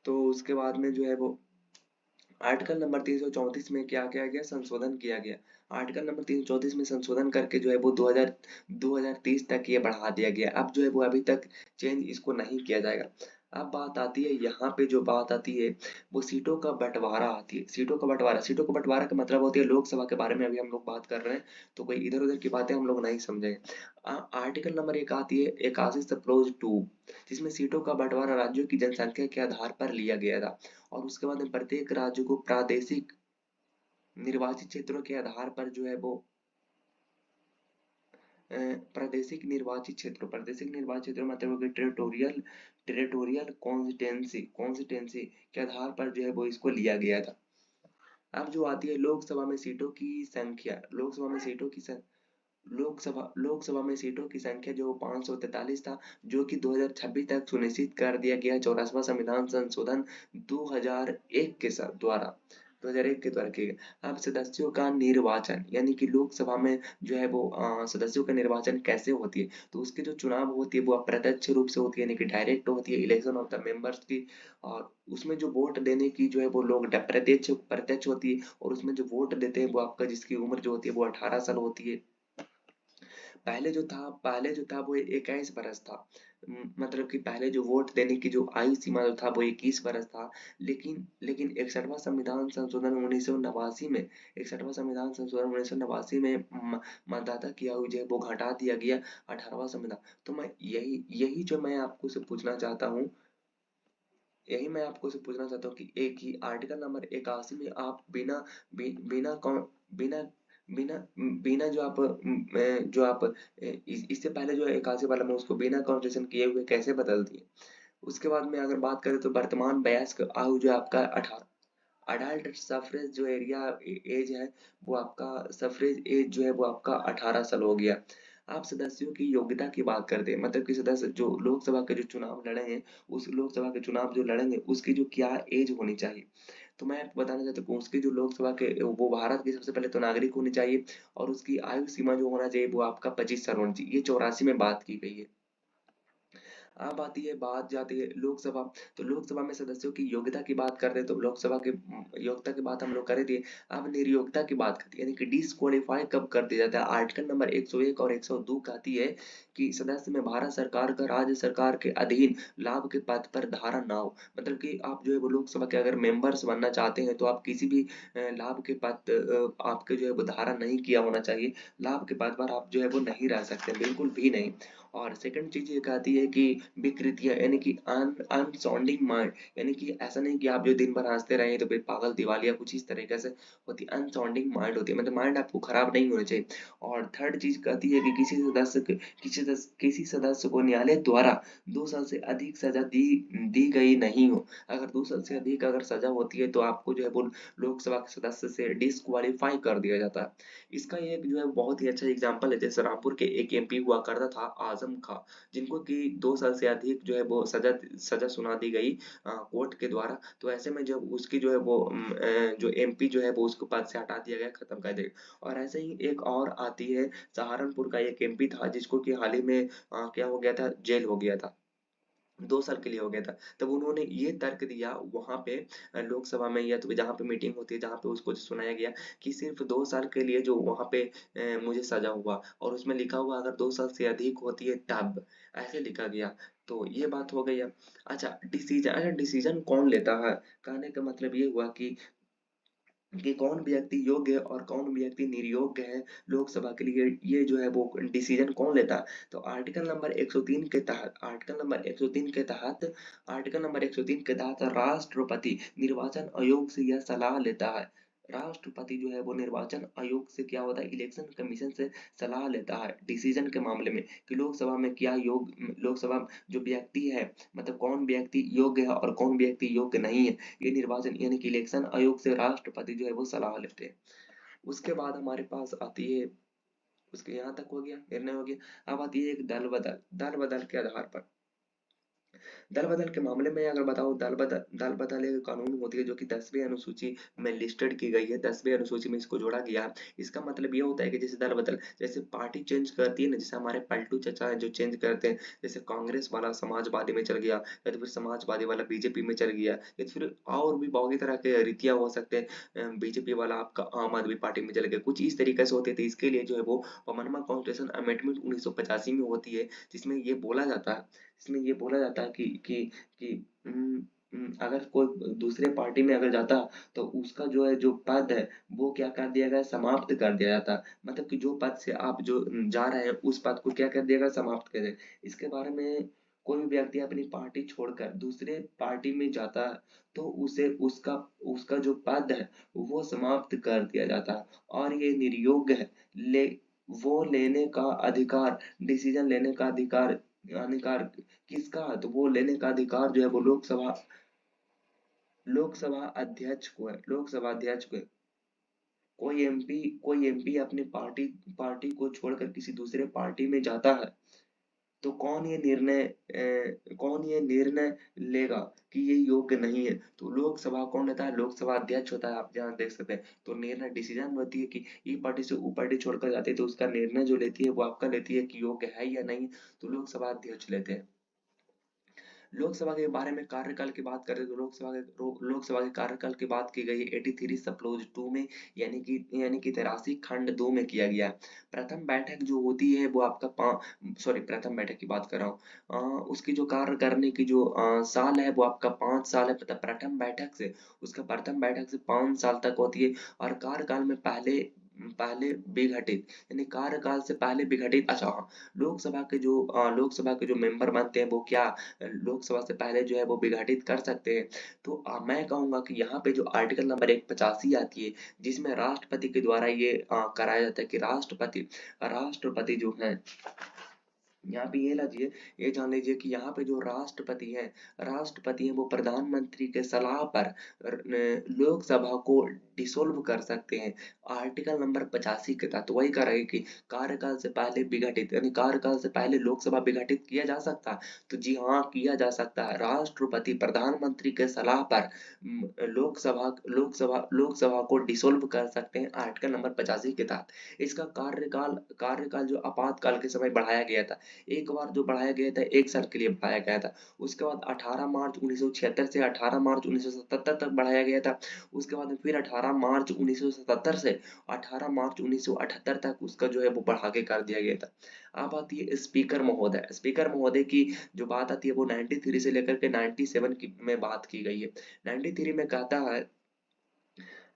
तो उसके बाद में जो है वो आर्टिकल नंबर 334 में क्या किया गया, संशोधन किया गया। आर्टिकल नंबर 334 में संशोधन करके जो है वो 2030 तक ये बढ़ा दिया गया। अब जो है वो अभी तक चेंज इसको नहीं किया जाएगा। अब बात आती है यहाँ पे, जो बात आती है वो सीटों का बंटवारा आती है। सीटों का बंटवारा का मतलब होती है लोकसभा के बारे में अभी हम लोग बात कर रहे हैं, तो कोई इधर उधर की बातें हम लोग नहीं समझेंगे। आर्टिकल नंबर एक आती है 81 सप्रोज 2, जिसमें सीटों का बंटवारा राज्यों की जनसंख्या के आधार पर लिया गया था। और उसके बाद में प्रत्येक राज्य को प्रादेशिक निर्वाचित क्षेत्रों के आधार पर जो है वो प्रादेशिक निर्वाचित क्षेत्र मतलब हो गया टेरिटोरियल कॉन्स्टिटेंसी के आधार पर जो है वो इसको लिया गया था। अब जो आती है लोकसभा में सीटों की संख्या, लोकसभा में सीटों की संख्या जो 543 था, जो कि 2026 तक सुनिश्चित कर दिया गया 84वां संविधान संशोधन 2001 के द्वारा 2001 के द्वारा किया गया। अब सदस्यों का निर्वाचन, यानी कि लोकसभा में जो है वो सदस्यों का निर्वाचन कैसे होती है, तो उसकी जो चुनाव होती है वो अप्रत्यक्ष रूप से होती है, यानी कि डायरेक्ट होती है, इलेक्शन ऑफ द मेंबर्स की। और उसमें जो वोट देने की जो है वो लोग प्रत्यक्ष प्रत्यक्ष होती है, और उसमें जो वोट देते हैं वो आपका जिसकी उम्र जो होती है वो 18 साल होती है। पहले जो था वो 21 बरस था। मतलब कि पहले जो वोट देने की जो आयु सीमा जो था वो 21 बरस था। लेकिन लेकिन 61वां संविधान संशोधन 1989 में 61वां संविधान संशोधन 1989 में मतदाता की आयु जो है वो घटा दिया गया 18वां संविधान। तो मैं यही यही जो मैं आपको से पूछना चाहता हूँ, यही मैं आपको से पूछना चाहता हूँ कि एक ही आर्टिकल नंबर 81 में आप बिना बिना बिना बिना बिना जो आप इससे पहले जो 81 वाला में उसको बिना कॉन्स्टिट्यूशन किए हुए कैसे बदल दिए। उसके बाद में अगर बात करें तो वर्तमान वयस्क आयु जो आपका 18 अडल्ट सफरेज जो एरिया एज है वो आपका सफरेज एज जो है वो आपका 18 साल हो गया। आप सदस्यों की योग्यता की बात करते हैं, मतलब कि सदस्य जो लोकसभा के जो चुनाव लड़े हैं, उस लोकसभा के चुनाव जो लड़ेंगे उसकी जो क्या एज होनी चाहिए। तो मैं आपको बताना चाहता हूँ उसकी जो लोकसभा के वो भारत की सबसे पहले तो नागरिक होनी चाहिए, और उसकी आयु सीमा जो होना चाहिए वो आपका 25 साल होनी चाहिए। ये 84 में बात की गई है। अब आती है बात जाती है लोकसभा। तो लोकसभा में सदस्यों की योग्यता की बात करते हैं, तो लोकसभा की योग्यता की बात हम लोग करे थे। अब निर्योग्यता की बात करती है, यानी कि डिस्क्वालीफाई कब कर दिया जाता है। आर्टिकल नंबर 101 और 102 कहती है कि सदस्य में भारत सरकार का राज्य सरकार के अधीन लाभ के पद पर धारा ना हो। मतलब कि आप जो है वो लोकसभा के अगर मेंबर्स बनना चाहते हैं तो आप किसी भी लाभ के पद आपके जो है वो धारा नहीं किया होना चाहिए। लाभ के पद पर आप जो है वो नहीं रह सकते, बिल्कुल भी नहीं। और सेकंड चीज ये कहती है कि विकृतियां, यानी कि अनसाउंडिंग माइंड, यानी कि ऐसा नहीं कि आप जो दिन भर हंसते रहे तो फिर पागल दिवालिया कुछ इस तरीके से होती है। अनसाउंडिंग माइंड होती है, मतलब माइंड आपको खराब नहीं होना चाहिए। और थर्ड चीज कहती है कि किसी सदस्य को न्यायालय द्वारा 2 साल से अधिक सजा दी गई नहीं हो। अगर 2 साल से अधिक अगर सजा होती है तो आपको जो है वो लोकसभा के सदस्य से डिस्क्वालीफाई कर दिया जाता है। इसका एक जो है बहुत ही अच्छा एग्जांपल है, जैसे रामपुर के एक एमपी हुआ करता था आजम खां, जिनको कि 2 साल से अधिक जो है वो सजा सुना दी गई कोर्ट के द्वारा। तो ऐसे में जब उसकी जो है वो जो एमपी जो है वो उसको पद से हटा दिया गया, खत्म कर दिया गया। और ऐसे ही एक और आती है, सहारनपुर का एक एमपी था जिसको कि हाल ही में क्या हो गया था, जेल हो गया था, 2 साल के लिए हो गया था। तब उन्होंने ये तर्क दिया वहां पे लोकसभा में, या तो जहाँ पे मीटिंग होती है जहाँ पे उसको सुनाया गया कि सिर्फ 2 साल के लिए जो वहां पे मुझे सजा हुआ, और उसमें लिखा हुआ अगर 2 साल से अधिक होती है तब, ऐसे लिखा गया। तो ये बात हो गई। अब अच्छा डिसीजन कौन लेता है, कहने का मतलब ये हुआ कि कौन व्यक्ति योग्य है और कौन व्यक्ति निर्योग्य है लोकसभा के लिए, ये जो है वो डिसीजन कौन लेता है। तो आर्टिकल नंबर 103 के तहत राष्ट्रपति निर्वाचन आयोग से यह सलाह लेता है। राष्ट्रपति जो है वो निर्वाचन आयोग से क्या होता है, इलेक्शन कमीशन से सलाह लेता है डिसीजन के मामले में कि लोकसभा में क्या लोकसभा जो व्यक्ति है, मतलब कौन व्यक्ति योग्य है और कौन व्यक्ति योग्य नहीं है। ये निर्वाचन यानी कि इलेक्शन आयोग से राष्ट्रपति जो है वो सलाह लेते हैं। उसके बाद हमारे पास आती है, उसके यहाँ तक हो गया, निर्णय हो गया। अब आती है एक दल बदल के आधार पर। दल बदल के मामले में अगर बताओ, दल बदल एक कानून होती है जो कि 10वीं अनुसूची में लिस्टेड की गई है, 10वीं अनुसूची में इसको जोड़ा गया है। इसका मतलब ये होता है कि जैसे दल बदल, जैसे पार्टी चेंज करती है ना, जैसे हमारे पलटू चाचा है जो चेंज करते हैं, जैसे कांग्रेस वाला समाजवादी में चल गया, या तो फिर समाजवादी वाला बीजेपी में चल गया, या तो फिर और भी बहुत तरह के रीतियां हो सकते हैं, बीजेपी वाला आपका आम आदमी पार्टी में चल गया, कुछ इस तरीके से होते थे। इसके लिए जो है वो पमनमा कॉन्स्टिट्यूशन अमेंडमेंट 1985 में होती है, जिसमें ये बोला जाता है, कि अगर कोई दूसरे पार्टी में अगर जाता तो उसका जो है जो पद है वो क्या कर दिया गया, समाप्त कर दिया जाता। मतलब कि जो पद से आप जो जा रहे हैं उस पद को क्या कर दिया गया, समाप्त कर दिया। इसके बारे में कोई भी व्यक्ति अपनी पार्टी छोड़कर दूसरे पार्टी में जाता है तो उसे उसका उसका जो पद है वो समाप्त कर दिया जाता है, और ये निर्योग्य है। ले वो लेने का अधिकार, डिसीजन लेने का अधिकार किसका है, तो वो लेने का अधिकार जो है वो लोकसभा अध्यक्ष को है, लोकसभा अध्यक्ष को है। कोई एमपी अपने पार्टी पार्टी को छोड़कर किसी दूसरे पार्टी में जाता है, तो कौन ये निर्णय लेगा कि ये योग्य नहीं है? तो लोकसभा कौन रहता है? लोकसभा अध्यक्ष होता है, आप यहाँ देख सकते हैं। तो निर्णय डिसीजन होती है कि ई पार्टी से ऊ पार्टी छोड़कर जाती है, तो उसका निर्णय जो लेती है वो आपका लेती है कि योग्य है या नहीं, तो लोकसभा अध्यक्ष लेते हैं। लोकसभा के बारे में कार्यकाल की बात करें तो लोकसभा के कार्यकाल की बात की गई 83 सब क्लोज 2 में, यानी कि 83 खंड 2 में किया गया है। प्रथम बैठक जो होती है वो आपका प्रथम बैठक की बात कर रहा हूँ। उसकी जो कार्य करने की जो साल है वो आपका 5 साल है, प्रथम बैठक से 5 साल तक होती है। और कार्यकाल में पहले पहले विघटित, यानी कार्यकाल से पहले विघटित, अच्छा हाँ, लोकसभा के जो मेंबर बनते हैं वो क्या लोकसभा से पहले जो है वो विघटित कर सकते हैं। तो मैं कहूंगा कि यहाँ पे जो आर्टिकल नंबर 185 आती है, जिसमें राष्ट्रपति के द्वारा ये कराया जाता है कि राष्ट्रपति जो है, यहाँ पे ये जान लीजिए कि यहाँ पे जो राष्ट्रपति है वो प्रधानमंत्री के सलाह पर लोकसभा को डिसोल्व कर सकते हैं। आर्टिकल नंबर 85 के तहत वही कह रहे हैं कि कार्यकाल से पहले विघटित, यानी कार्यकाल से पहले लोकसभा विघटित किया जा सकता है। तो जी हाँ, किया जा सकता है। राष्ट्रपति प्रधानमंत्री के सलाह पर लोकसभा को डिसोल्व कर सकते हैं, आर्टिकल नंबर 85 के तहत। इसका कार्यकाल जो आपातकाल के समय बढ़ाया गया था, एक बार जो बढ़ाया गया था 1 साल के लिए बढ़ाया गया था। उसके बाद 18 मार्च 1976 से 18 मार्च 1977 तक बढ़ाया गया था। उसके बाद फिर 18 मार्च 1977 से 18 मार्च 1978 तक उसका जो है वो बढ़ा के कर दिया गया था। अब आती है स्पीकर महोदय की जो बात आती है वो 93 से लेकर के 97 की में बात की गई है। 93 में कहता है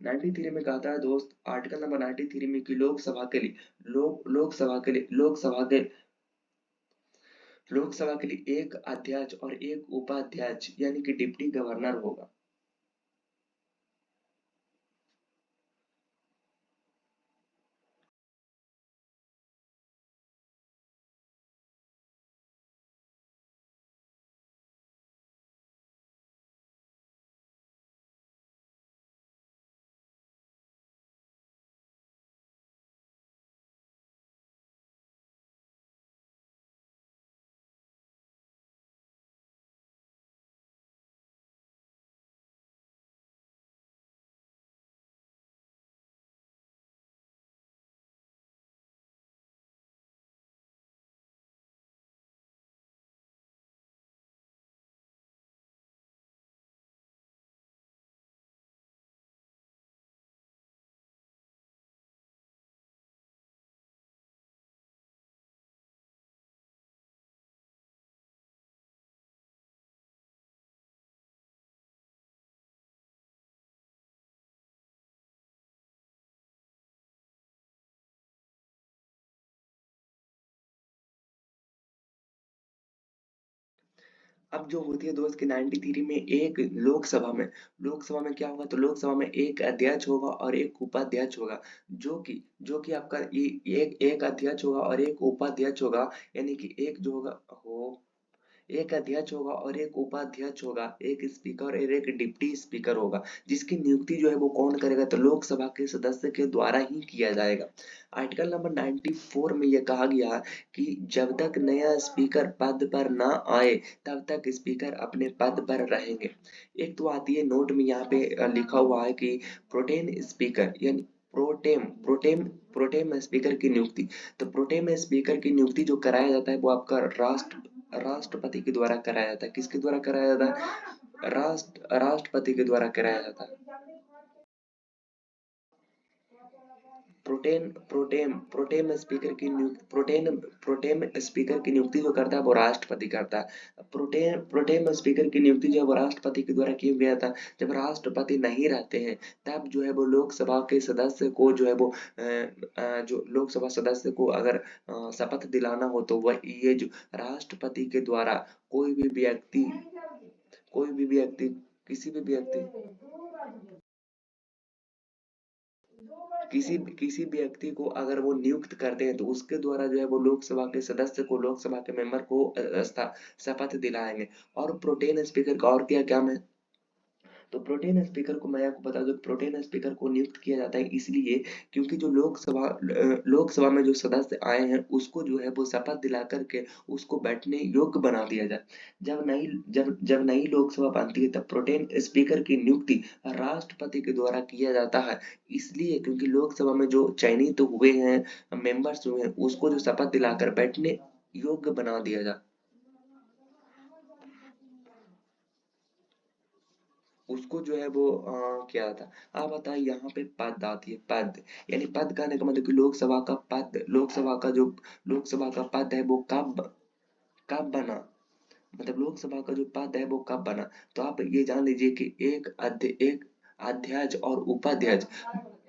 93 में कहता है दोस्त, आर्टिकल नंबर 93 में कि लोकसभा के लिए एक अध्यक्ष और एक उपाध्यक्ष, यानी कि डिप्टी गवर्नर होगा। अब जो होती है दोस्त कि 93 में लोकसभा में क्या होगा, तो लोकसभा में एक अध्यक्ष होगा और एक उपाध्यक्ष होगा, जो कि आपका एक अध्यक्ष होगा और एक उपाध्यक्ष होगा, यानी कि एक अध्यक्ष होगा और एक उपाध्यक्ष होगा, एक स्पीकर और एक डिप्टी स्पीकर होगा, जिसकी नियुक्ति जो है वो कौन करेगा, तो लोकसभा के सदस्य के द्वारा ही किया जाएगा। आर्टिकल नंबर 94 में यह कहा गया कि जब तक नया स्पीकर पद पर ना आए तब तक स्पीकर अपने पद पर रहेंगे। एक तो आती है नोट में यहाँ पे लिखा हुआ है कि प्रोटेन स्पीकर, यानी प्रोटेम स्पीकर की नियुक्ति। तो प्रोटेम स्पीकर की नियुक्ति जो कराया जाता है वो आपका राष्ट्रपति के द्वारा कराया जाता है। किसके द्वारा कराया जाता है? राष्ट्रपति के द्वारा कराया जाता है। प्रोटेम स्पीकर की नियुक्ति जो करता है वो राष्ट्रपति करता है। प्रोटेम स्पीकर की नियुक्ति जो है वो राष्ट्रपति के द्वारा किया गया था। जब राष्ट्रपति नहीं रहते हैं तब जो है वो लोकसभा के सदस्य को जो है वो जो लोकसभा सदस्य को अगर शपथ दिलाना हो तो वह ये जो राष्ट्रपति के द्वारा कोई भी व्यक्ति कोई भी व्यक्ति किसी भी व्यक्ति किसी व्यक्ति को अगर वो नियुक्त करते हैं तो उसके द्वारा जो है वो लोकसभा के सदस्य को लोकसभा के मेंबर को शपथ दिलाएंगे। और प्रोटेन स्पीकर का और क्या काम है? तो प्रोटेन स्पीकर को मैं आपको बता दूं, प्रोटेन स्पीकर को नियुक्त किया जाता है इसलिए क्योंकि जो लोकसभा में जो सदस्य आए हैं उसको जो है वो शपथ दिला करके उसको बैठने योग्य बना दिया जाए। जब नई लोकसभा बनती है तब प्रोटेन स्पीकर की नियुक्ति राष्ट्रपति के द्वारा किया जाता है, इसलिए क्योंकि लोकसभा में जो चयनित हुए हैं मेंबर्स हुए हैं उसको जो शपथ दिलाकर बैठने योग्य बना दिया जाए, उसको जो है वो क्या था। आप बताइए यहाँ पे पद आती है, पद यानी पद कहने का मतलब कि लोकसभा का पद, लोकसभा का पद है वो कब बना, मतलब लोकसभा का जो पद है वो कब बना। तो आप ये जान लीजिए कि एक अध्यक्ष और उपाध्यक्ष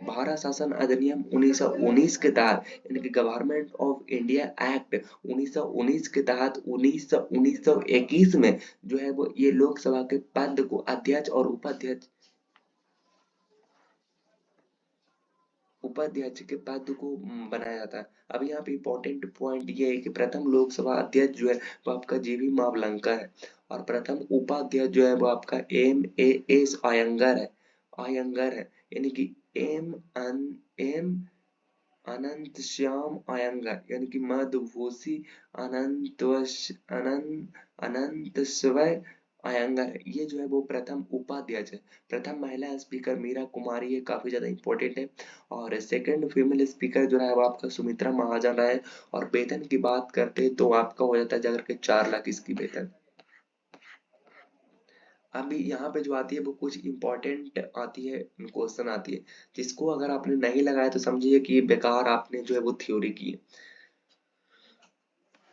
भारत शासन अधिनियम 1919 के तहत यानी कि गवर्नमेंट ऑफ इंडिया एक्ट 1919 के तहत 1921 में जो है वो ये लोकसभा के पद को अध्यक्ष और उपाध्यक्ष के पद को बनाया जाता है। अब यहाँ पे इम्पोर्टेंट पॉइंट ये है कि प्रथम लोकसभा अध्यक्ष जो है वो आपका जीवी मावलंकर है और प्रथम उपाध्यक्ष जो है वो आपका एम अयंगर है यानी कि एम अनंत श्याम अयंगर यानी कि मधुभूषी अनंत अयंगर है। ये जो है वो प्रथम उपाध्यक्ष है। प्रथम महिला स्पीकर मीरा कुमारी है, काफी ज्यादा इंपॉर्टेंट है। और सेकंड फीमेल स्पीकर जो है वो आपका सुमित्रा महाजन है। और वेतन की बात करते हैं तो आपका हो जाता है जाकर के 4 लाख इसकी वेतन। अभी यहाँ पे जो आती है वो कुछ इंपॉर्टेंट आती है, क्वेश्चन आती है जिसको अगर आपने नहीं लगाया तो समझिए कि बेकार आपने जो है वो थ्योरी की है।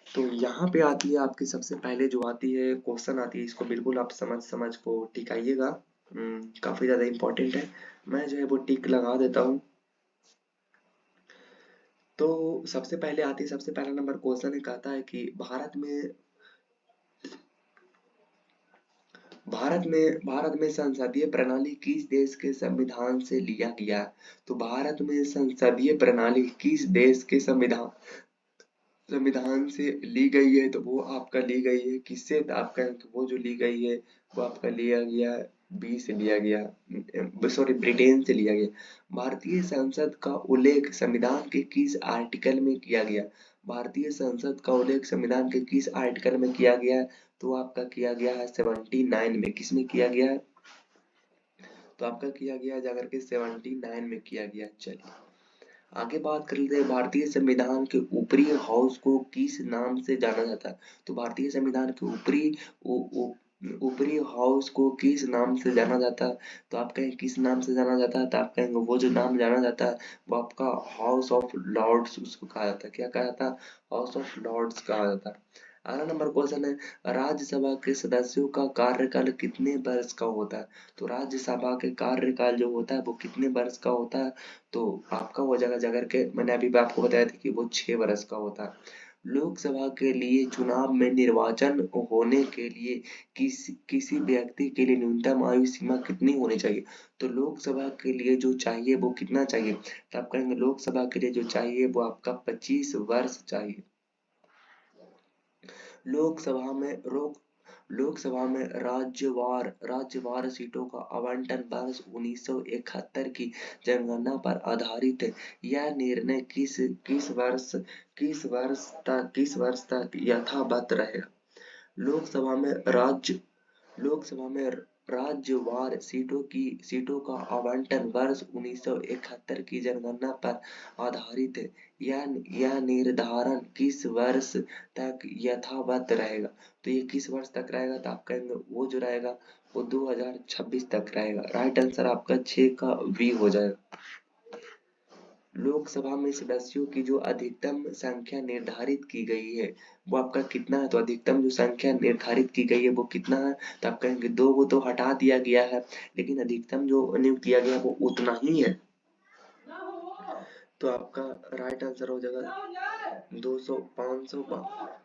तो यहाँ पे आती है आपकी सबसे पहले जो आती है क्वेश्चन आती है, इसको बिल्कुल आप समझ को टिकाइएगा। काफी ज्यादा इंपॉर्टेंट है। मैं जो है वो टिक लगा देता हूँ। तो सबसे पहले आती है, सबसे पहला नंबर क्वेश्चन है, कहता है कि भारत में संसदीय प्रणाली किस देश के संविधान से लिया गया है। तो भारत में संसदीय प्रणाली किस देश के संविधान संविधान से ली गई है। तो वो आपका ली गई है किससे, तो आपका वो जो ली गई है वो आपका लिया गया बी से लिया गया, सॉरी ब्रिटेन से लिया गया। भारतीय संसद का उल्लेख संविधान के किस आर्टिकल में किया गया। भारतीय संसद का उल्लेख संविधान के किस आर्टिकल में किया गया है। तो आपका किया गया है 79 में। किसमें किया गया है, तो आपका किया गया जाकर के 79 में किया गया। चलिए आगे बात कर लेते हैं, भारतीय संविधान के ऊपरी हाउस को किस नाम से जाना जाता है। तो भारतीय संविधान के ऊपरी हाउस को किस नाम से जाना जाता है। तो आप कहें किस नाम से जाना जाता है, तो आप कहेंगे वो जो नाम जाना जाता है वो आपका हाउस ऑफ लॉर्ड्स उसको कहा जाता है। क्या कहा जाता है, हाउस ऑफ लॉर्ड्स कहा जाता है। अगला नंबर क्वेश्चन है, राज्यसभा के सदस्यों का कार्यकाल कितने वर्ष का होता है। तो राज्यसभा के कार्यकाल जो होता है वो कितने वर्ष का होता है। तो आपका वो जगह जाकर के मैंने अभी भी आपको बताया था कि वो 6 वर्ष का होता है। लोकसभा के लिए चुनाव में निर्वाचन होने के लिए किसी व्यक्ति के लिए न्यूनतम आयु सीमा कितनी होनी चाहिए। तो लोकसभा के लिए जो चाहिए वो कितना चाहिए, तो आप कहेंगे लोकसभा के लिए जो चाहिए वो आपका 25 वर्ष चाहिए। लोकसभा में रोक लोकसभा में राज्यवार सीटों का आवंटन वर्ष 1971 की जनगणना पर आधारित है। यह निर्णय किस वर्ष तक यथावत रहेगा। लोकसभा में राज्य लोकसभा में राज्यवार सीटों का आवंटन वर्ष 1971 की जनगणना पर आधारित है। यह निर्धारण किस वर्ष तक यथावत रहेगा। तो ये किस वर्ष तक रहेगा, तो आप कहेंगे वो जो रहेगा वो 2026 तक रहेगा। राइट आंसर आपका 6 का बी हो जाएगा। लोकसभा में सदस्यों की जो अधिकतम संख्या निर्धारित की गई है वो आपका कितना है। तो अधिकतम जो संख्या निर्धारित की गई है वो कितना है, तो आप कहेंगे 2 को तो हटा दिया गया है लेकिन अधिकतम जो नियुक्त किया गया वो उतना ही है। तो आपका राइट आंसर हो जाएगा 200 500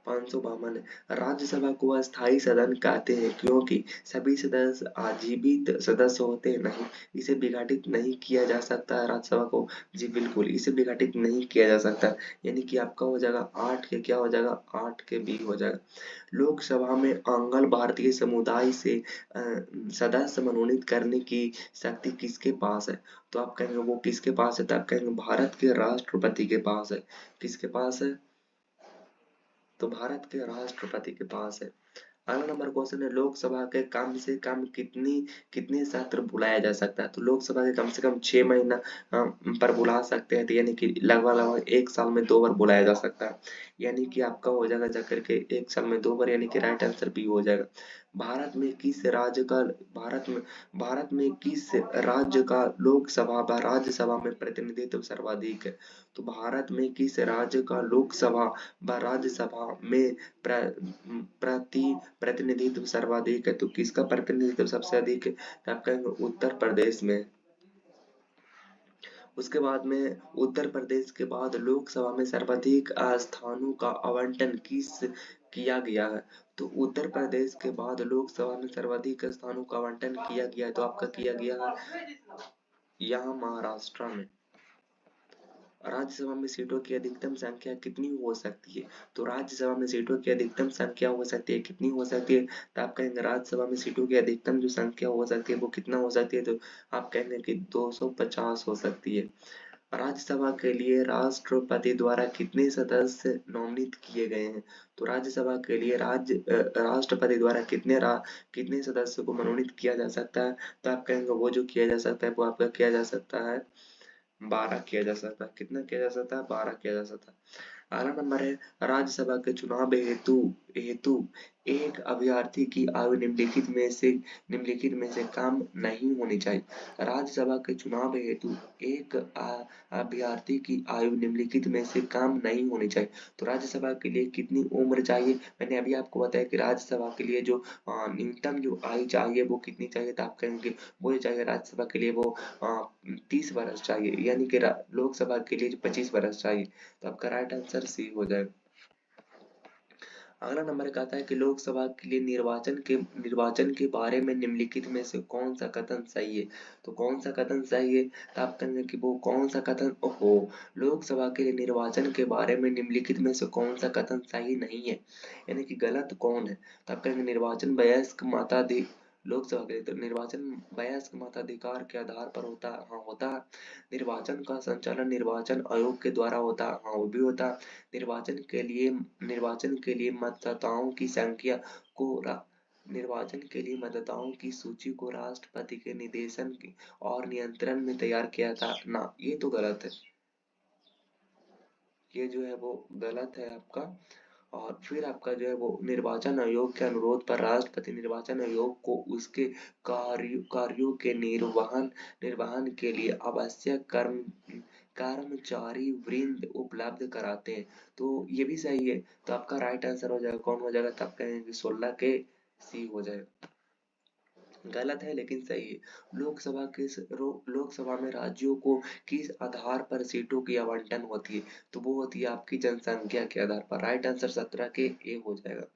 552 राज्यसभा को अस्थायी सदन कहते हैं क्योंकि सभी सदस्य आजीवित सदस्य होते हैं। नहीं, इसे विघटित नहीं किया जा सकता है राज्यसभा को। जी बिल्कुल, इसे विघटित नहीं किया जा सकता, यानी कि आपका हो जाएगा 8 के क्या हो जाएगा, 8 के बी हो जाएगा। लोकसभा में आंग्ल भारतीय समुदाय से सदस्य मनोनीत करने की शक्ति किसके पास है? तो आप कहेंगे वो किसके पास है, तो आप कहेंगे भारत के राष्ट्रपति के पास है। किसके पास है? तो भारत के राष्ट्रपति के पास है। अगला नंबर क्वेश्चन है, लोकसभा के कम से कम कितने सत्र बुलाया जा सकता है? तो लोकसभा के कम से कम 6 महीना पर बुला सकते हैं, तो यानी कि लगभग लगभग 1 साल में 2 बार बुलाया जा सकता है। यानी कि आपका हो जाएगा जाकर के 1 साल में 2 बार, यानी कि राइट आंसर बी हो जाएगा। भारत में किस राज्य का लोकसभा व राज्यसभा में प्रतिनिधित्व सर्वाधिक है? तो भारत में किस राज्य का लोकसभा व राज्यसभा में प्रतिनिधित्व सर्वाधिक है? तो किसका प्रतिनिधित्व सबसे अधिक है? तो आप कहेंगे उत्तर प्रदेश में। उसके बाद में उत्तर प्रदेश के बाद लोकसभा में सर्वाधिक स्थानों का आवंटन किस किया गया है? तो उत्तर प्रदेश के बाद लोकसभा में सर्वाधिक स्थानों का आवंटन किया गया है, तो आपका किया गया है यहाँ महाराष्ट्र में। राज्यसभा में सीटों की अधिकतम संख्या कितनी हो सकती है? तो राज्यसभा में सीटों की अधिकतम संख्या हो सकती है, कितनी हो सकती है? तो आप कहेंगे राज्यसभा में सीटों की अधिकतम जो संख्या हो सकती है वो कितना हो सकती है? तो आप कहेंगे कि 250 हो सकती है। राज्यसभा के लिए राष्ट्रपति द्वारा कितने सदस्य नोमिनेट किए गए हैं? तो राज्यसभा के लिए राष्ट्रपति द्वारा कितने सदस्यों को मनोनीत किया जा सकता है? तो आप कहेंगे वो जो किया जा सकता है वो आपका किया जा सकता है 12 किया जा सकता है। कितना किया जा सकता है? 12 किया जा सकता है। अगला नंबर है, राज्यसभा के चुनाव हेतु हेतु एक अभ्यर्थी की आयु निम्नलिखित में से कम नहीं होनी चाहिए। राज्यसभा के चुनाव हेतु एक अभ्यर्थी की आयु निम्नलिखित में से कम नहीं होनी चाहिए। तो राज्यसभा के लिए कितनी उम्र चाहिए? मैंने अभी आपको बताया कि राज्यसभा के लिए जो न्यूनतम जो आयु चाहिए वो कितनी चाहिए, तो आप कहेंगे वो चाहिए राज्यसभा के लिए वो 30 वर्ष चाहिए, यानी कि लोकसभा के लिए 25 वर्ष चाहिए। तो आपका राइट आंसर सी हो जाएगा। अगला नंबर कहता है कि लोकसभा के लिए निर्वाचन के बारे में निम्नलिखित में से कौन सा कथन सही है? तो कौन सा कथन सही है? तो आप कहेंगे कि वो कौन सा कथन, ओहो, लोकसभा के लिए निर्वाचन के बारे में निम्नलिखित में से कौन सा कथन सही नहीं है, यानी कि गलत कौन है? तो आप कहेंगे निर्वाचन वयस्क मताधिकार, लोकसभा के लिए तो निर्वाचन वयस्क मताधिकार के आधार पर होता है, हाँ होता है। निर्वाचन का संचालन निर्वाचन आयोग के द्वारा होता है, हाँ वो भी होता है। निर्वाचन के लिए मतदाताओं की संख्या को निर्वाचन के लिए मतदाताओं की सूची को राष्ट्रपति के निर्देशन और नियंत्रण में तैयार किया था ना, ये तो गलत है, ये जो है वो गलत है आपका। और फिर आपका जो है वो निर्वाचन आयोग के अनुरोध पर राष्ट्रपति निर्वाचन आयोग को उसके कार्यों के निर्वहन के लिए आवश्यक कर्मचारी वृंद उपलब्ध कराते हैं। तो ये भी सही है, तो आपका राइट आंसर हो जाएगा, कौन हो जाएगा? तो आप कहेंगे 16 के सी हो जाएगा। गलत है लेकिन सही है। लोकसभा में राज्यों को किस आधार पर सीटों की आवंटन होती है? तो वो होती है आपकी जनसंख्या के आधार पर। राइट आंसर 17 के ए हो जाएगा।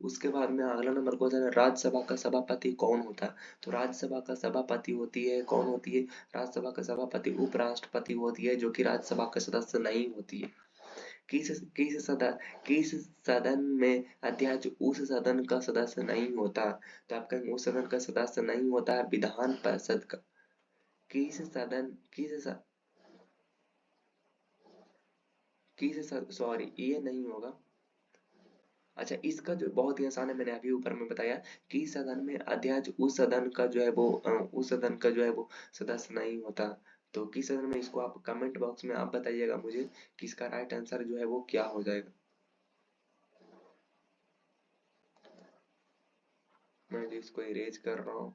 उसके बाद में अगला नंबर क्वेश्चन है, राज्यसभा का सभापति कौन होता है? तो राज्यसभा का सभापति होती है, कौन होती है? राज्यसभा का सभापति उपराष्ट्रपति होती है, जो कि राज्यसभा का सदस्य नहीं होती है। किस किस सदन में अध्यक्ष उस सदन का सदस्य नहीं होता? तो आप कहेंगे उस सदन का सदस्य नहीं होता है विधान परिषद का। किस सदन सॉरी ये नहीं होगा। अच्छा, इसका जो बहुत ही आसान है, मैंने अभी ऊपर में बताया कि सदन में अध्यक्ष उस सदन का जो है वो उस सदन का जो है वो सदस्य नहीं होता। तो किस सदन में, इसको आप कमेंट बॉक्स में आप बताइएगा मुझे कि इसका राइट आंसर जो है वो क्या हो जाएगा। मैं जो इसको इरेज कर रहा हूँ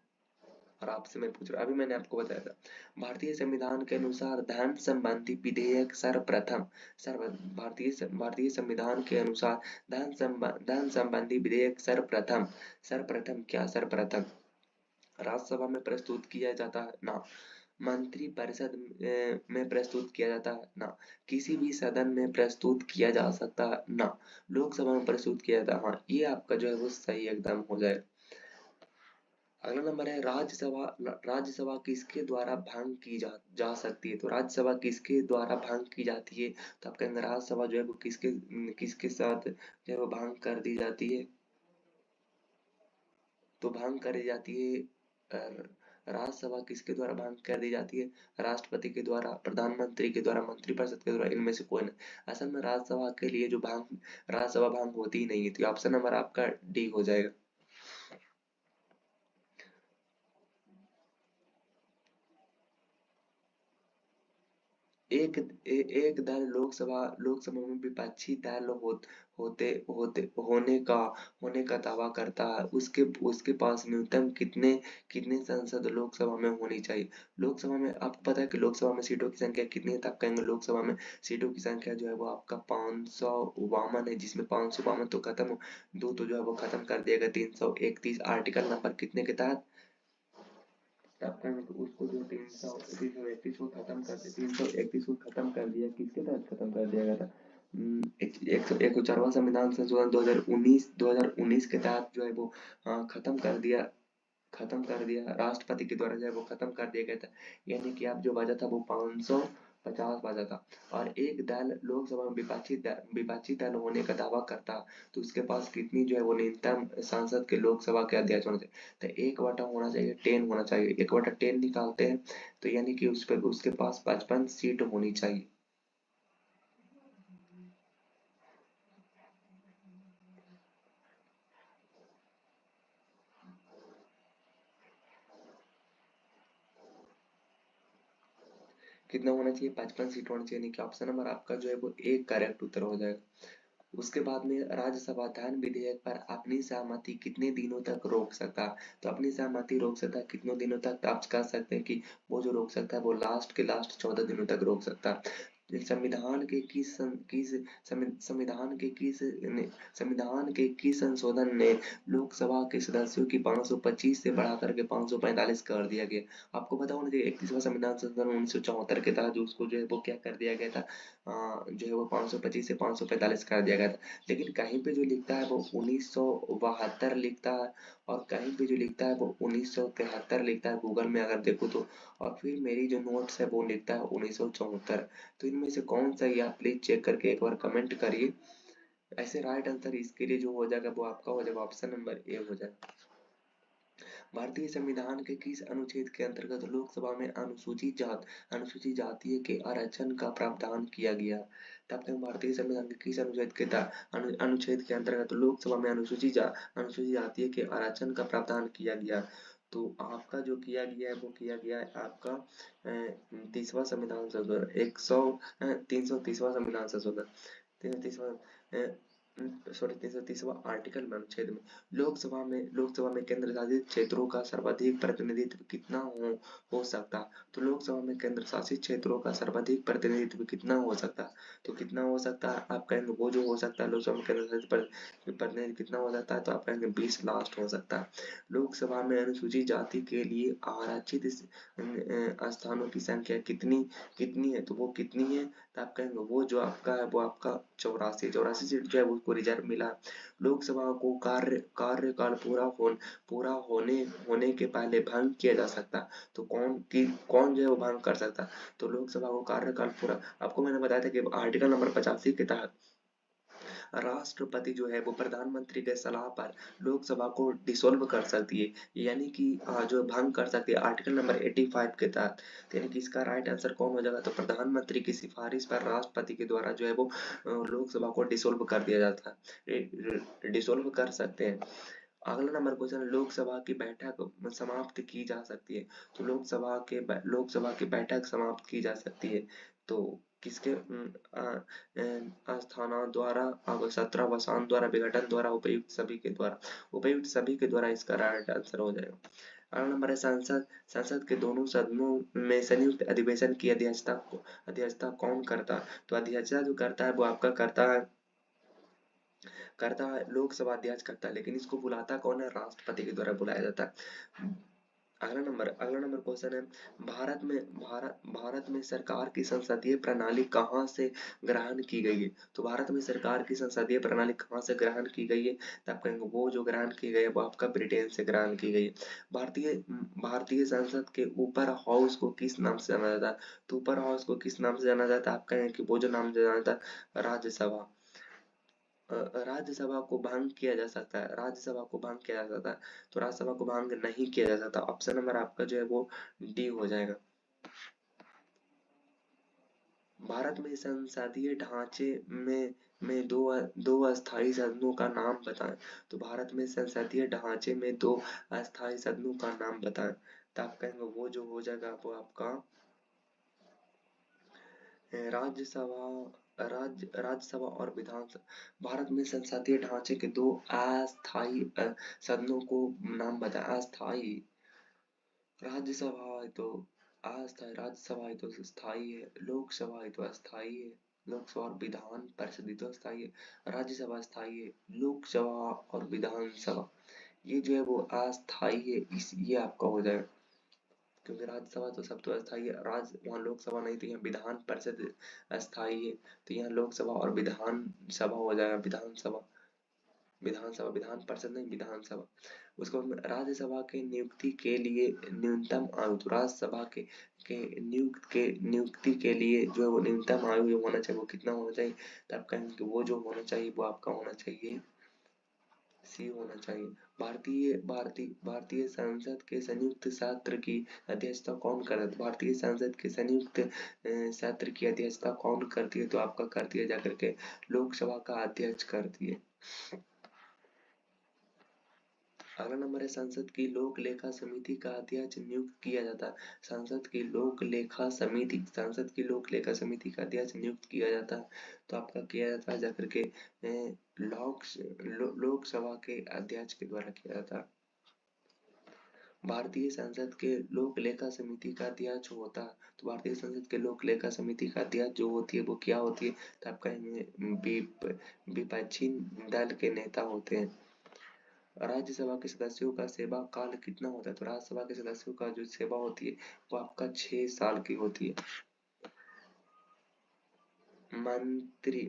और आपसे मैं पूछ रहा हूँ, अभी मैंने आपको बताया था भारतीय संविधान के अनुसार धन संबंधी विधेयक भारतीय संविधान के अनुसार धन संबंधी विधेयक सर्वप्रथम क्या सर्वप्रथम राज्यसभा में प्रस्तुत किया जाता है ना, मंत्री परिषद में प्रस्तुत किया जाता है ना, किसी भी सदन में प्रस्तुत किया जा सकता है ना, लोकसभा में प्रस्तुत किया जाता है। हाँ, ये आपका जो है वो सही एकदम हो जाएगा। अगला नंबर है राज्यसभा। राज्यसभा किसके द्वारा भंग की जा सकती है? तो राज्यसभा किसके द्वारा भंग की जाती है? तो आप कहेंगे राज्यसभा जो है वो किसके किसके साथ जो है वो भंग कर दी जाती है? तो भंग करी जाती है राज्यसभा किसके द्वारा भंग कर दी जाती है? राष्ट्रपति के द्वारा, प्रधानमंत्री के द्वारा, मंत्रिपरिषद के द्वारा, इनमें से कोई नहीं। असल में राज्यसभा के लिए जो भंग राज्यसभा भंग होती ही नहीं है, तो ऑप्शन नंबर आपका डी हो जाएगा। एक दल लोकसभा में विपक्षी दल होते होते होने का दावा करता है, उसके उसके पास न्यूनतम कितने कितने सांसद लोकसभा में होनी चाहिए? लोकसभा में आपको पता है कि लोकसभा में सीटों की संख्या कितनी है? तो आप कहेंगे लोकसभा में सीटों की संख्या जो है वो आपका 552 है, जिसमें 552 तो खत्म दो तो जो है वो खत्म कर दिया गया 331 आर्टिकल नंबर कितने के तहत? तब तक उसको जो 331 को खत्म कर दिया, 331 को खत्म कर दिया, किसके तहत खत्म कर दिया गया था? एक सौ एक चौवां संविधान संशोधन 2019 के तहत जो है वो खत्म कर दिया राष्ट्रपति के द्वारा जो है वो खत्म कर दिया गया था। यानी कि अब जो बचा था वो 550 बचा था। और एक दल लोकसभा में विपक्षी दल होने का दावा करता, तो उसके पास कितनी जो है वो न्यूनतम सांसद के लोकसभा के अध्यक्ष होना चाहिए? तो एक बटा होना चाहिए 10 होना चाहिए, एक बटा 10 निकालते हैं तो यानी कि उस पर उसके पास 55 सीट होनी चाहिए। कितना होना चाहिए? 55 सीट होना चाहिए, यानी कि ऑप्शन नंबर आपका जो है वो एक करेक्ट उत्तर हो जाएगा। उसके बाद में राज्यसभा धन विधेयक पर अपनी सहमति कितने दिनों तक रोक सकता है? तो अपनी सहमति रोक सकता है कितने दिनों तक? तो आप कह सकते हैं कि वो जो रोक सकता है वो लास्ट के लास्ट 14 दिनों तक रोक सकता है। संविधान के संविधान के किस संशोधन ने लोकसभा के सदस्यों की 525 से बढ़ाकर के 545 कर दिया गया? आपको पता होना चाहिए 31वां संविधान संशोधन 1974 के तहत जो उसको जो है वो क्या कर दिया गया था, जो है वो 525 से 545 कर दिया गया था। लेकिन कहीं पे जो लिखता है वो 1972 लिखता है, और कहीं पे जो लिखता है वो 1973 लिखता है गूगल में अगर देखो तो, और फिर मेरी जो नोट्स है वो लिखता है 1974। तो इनमें से कौन सही है आप प्लीज चेक करके एक बार कमेंट करिए। ऐसे राइट आंसर इसके लिए जो हो जाएगा वो आपका हो जाएगा ऑप्शन नंबर ए हो जाएगा। भारतीय संविधान के किस अनुच्छेद के अंतर्गत लोकसभा में अनुसूचित जाति के आरक्षण का प्रावधान किया गया? तब तक भारतीय संविधान के किस अनुच्छेद के अनुच्छेद के अंतर्गत लोकसभा में अनुसूचित जाति के आरक्षण का प्रावधान किया गया? तो आपका जो किया गया है वो किया गया है आपका 30वां संविधान संशोधन 330वां संविधान संशोधन 330वां सॉरी 330वां आर्टिकल में अनुच्छेद में लोकसभा में केंद्र शासित क्षेत्रों का सर्वाधिक प्रतिनिधित्व कितना हो सकता? तो लोकसभा में केंद्र शासित क्षेत्रों का सर्वाधिक प्रतिनिधित्व कितना हो सकता? तो कितना हो सकता है? आप कहेंगे वो जो हो सकता है लोकसभा में केंद्र शासित प्रतिनिधित्व कितना हो सकता है? तो आप कहेंगे 20 लास्ट हो सकता है। लोकसभा में अनुसूचित जाति के लिए आरक्षित स्थानों की संख्या कितनी कितनी है? तो वो कितनी है? तो आप कहेंगे वो जो आपका है वो आपका 84 सीट जो है उसको रिजर्व मिला। लोकसभा को कार्यकाल पूरा होने के पहले भंग किया जा सकता, तो कौन जो है वो भंग कर सकता? तो लोकसभा को कार्यकाल पूरा, आपको मैंने बताया था कि आर्टिकल नंबर 85 के तहत राष्ट्रपति जो है वो प्रधानमंत्री के सलाह पर लोकसभा को डिसॉल्व कर सकती है, यानी कि जो भंग कर सकती है आर्टिकल नंबर 85 के तहत। तो यानी कि इसका राइट आंसर कौन हो जाएगा? तो प्रधानमंत्री की सिफारिश पर राष्ट्रपति के द्वारा जो है वो लोकसभा को डिसॉल्व कर दिया जाता है, डिसॉल्व कर सकते हैं। अगला नंबर क्वेश्चन, लोकसभा की बैठक समाप्त की जा सकती है? तो लोकसभा की बैठक समाप्त की जा सकती है, तो किसके स्थाना द्वारा, अब सत्रावसान द्वारा, विघटन द्वारा, उपयुक्त सभी के द्वारा इसका राइट आंसर हो जाएगा। अगला नंबर है संसद के दोनों सदनों में संयुक्त अधिवेशन की अध्यक्षता कौन करता है? तो अध्यक्षता जो करता है वो आपका करता है लोकसभा अध्यक्ष करता है, लेकिन इसको बुलाता कौन है? राष्ट्रपति के द्वारा बुलाया जाता है। अगला नंबर क्वेश्चन है, भारत में सरकार की संसदीय प्रणाली कहाँ से ग्रहण की गई है? तो भारत में सरकार की संसदीय प्रणाली कहाँ से ग्रहण की गई है? तो आप कहेंगे वो जो ग्रहण की गई है वो आपका ब्रिटेन से ग्रहण की गई है। भारतीय भारतीय संसद के ऊपर हाउस को किस नाम से जाना जाता है? तो ऊपर हाउस को किस नाम से जाना जाता है? आप कहेंगे कि वो जो नाम से जाना जाता है राज्यसभा। राज्यसभा को भंग किया जा सकता है, राज्यसभा को भंग किया जा सकता है, तो राज्यसभा को भंग नहीं किया जा सकता। ऑप्शन नंबर आपका जो है वो डी हो जाएगा। भारत में संसदीय ढांचे में दो अस्थायी सदनों का नाम बताएं। तो भारत में संसदीय ढांचे में दो अस्थायी सदनों का नाम बताएं। तो आप कहेंगे वो जो हो जाएगा वो आपका राज्यसभा और विधानसभा। भारत में संसदीय ढांचे के दो अस्थायी सदनों को नाम बताएं। अस्थायी राज्यसभा है तो अस्थायी, राज्यसभा है तो स्थायी है, लोकसभा है तो अस्थायी है, लोकसभा और विधान परिषद है तो अस्थायी है, राज्यसभा स्थायी है, लोकसभा और विधानसभा ये जो है वो अस्थायी है। इस ये आपका हो जाएगा, क्योंकि राज्यसभा तो सब तो अस्थायी है, वहाँ लोकसभा नहीं तो यहाँ विधान परिषद अस्थायी है, तो यहाँ लोकसभा और विधान सभा हो जाएगा। विधान परिषद नहीं, विधानसभा। उसके बाद में राज्यसभा के नियुक्ति के लिए न्यूनतम आयु, तो राज्यसभा नियुक्ति के लिए जो है वो न्यूनतम आयु जो होना चाहिए वो कितना होना चाहिए? तो आप कहेंगे कि वो जो होना चाहिए वो आपका होना चाहिए सी होना चाहिए। भारतीय संसद के संयुक्त सत्र की अध्यक्षता कौन करता है? भारतीय संसद के संयुक्त सत्र की अध्यक्षता कौन करती है? तो आपका करती है जाकर के लोकसभा का अध्यक्ष करती है। अगला नंबर है, संसद की लोक लेखा समिति का अध्यक्ष नियुक्त किया जाता है। संसद की लोक लेखा समिति का अध्यक्ष नियुक्त किया जाता है, तो आपका किया जाता है जाकर के लोकसभा के अध्यक्ष के द्वारा किया जाता है। भारतीय संसद के लोक लेखा समिति का अध्यक्ष होता है, तो भारतीय संसद के लोक लेखा समिति का अध्यक्ष जो होती है वो क्या होती है? तो आप कहेंगे विपक्षी दल के नेता होते हैं। राज्यसभा के सदस्यों का सेवा काल कितना होता है? तो राज्यसभा के सदस्यों का जो सेवा होती है वो आपका 6 साल की होती है। मंत्री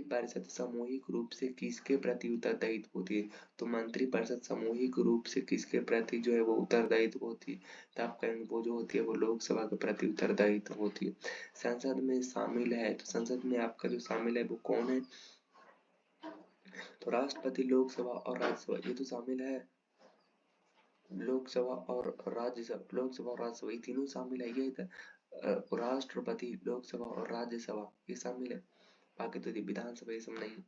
परिषद सामूहिक रूप से किसके प्रति उत्तरदायित्व होती है? तो मंत्री परिषद सामूहिक रूप से किसके प्रति जो है वो उत्तरदायित्व होती है? तो आप कहेंगे वो जो होती है वो लोकसभा के प्रति उत्तरदायित्व होती है। संसद में शामिल है, तो संसद में आपका जो शामिल है वो कौन है? तो राष्ट्रपति, लोकसभा और राज्यसभा ये तो शामिल है। लोकसभा और राज्यसभा ये तीनों शामिल है। ये राष्ट्रपति, लोकसभा और राज्यसभा ये शामिल है, बाकी तो विधानसभा ये सब नहीं।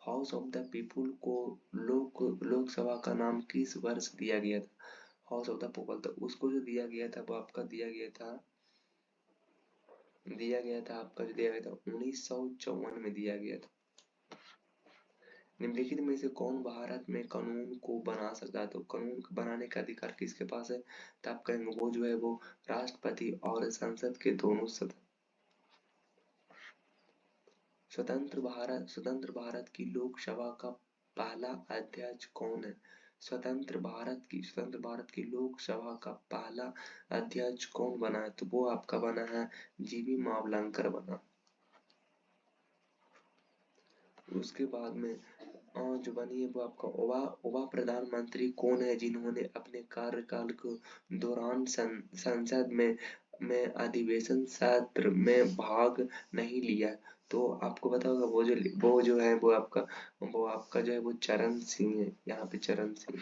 हाउस ऑफ द पीपुल को लोकसभा का नाम किस वर्ष दिया गया था? हाउस ऑफ द पीपल, तो उसको जो दिया गया था वो आपका दिया गया था आपका जो दिया गया था 1954 में दिया गया था। निम्नलिखित में से कौन भारत में कानून को बना सकता है? तो कानून बनाने का अधिकार किसके पास है? तो आप कहेंगे वो जो है वो राष्ट्रपति और संसद के दोनों सदस्य। स्वतंत्र भारत की लोकसभा का पहला अध्यक्ष कौन है? स्वतंत्र भारत की लोकसभा का पहला अध्यक्ष कौन बना है? तो वो आपका बना है जीवी मावलंकर बना। उसके बाद में जो बनी है वो आपका उप प्रधानमंत्री कौन है जिन्होंने अपने कार्यकाल के दौरान संसद में अधिवेशन सत्र में भाग नहीं लिया? तो आपको पता होगा वो जो है वो आपका जो है वो चरण सिंह है, यहाँ पे चरण सिंह।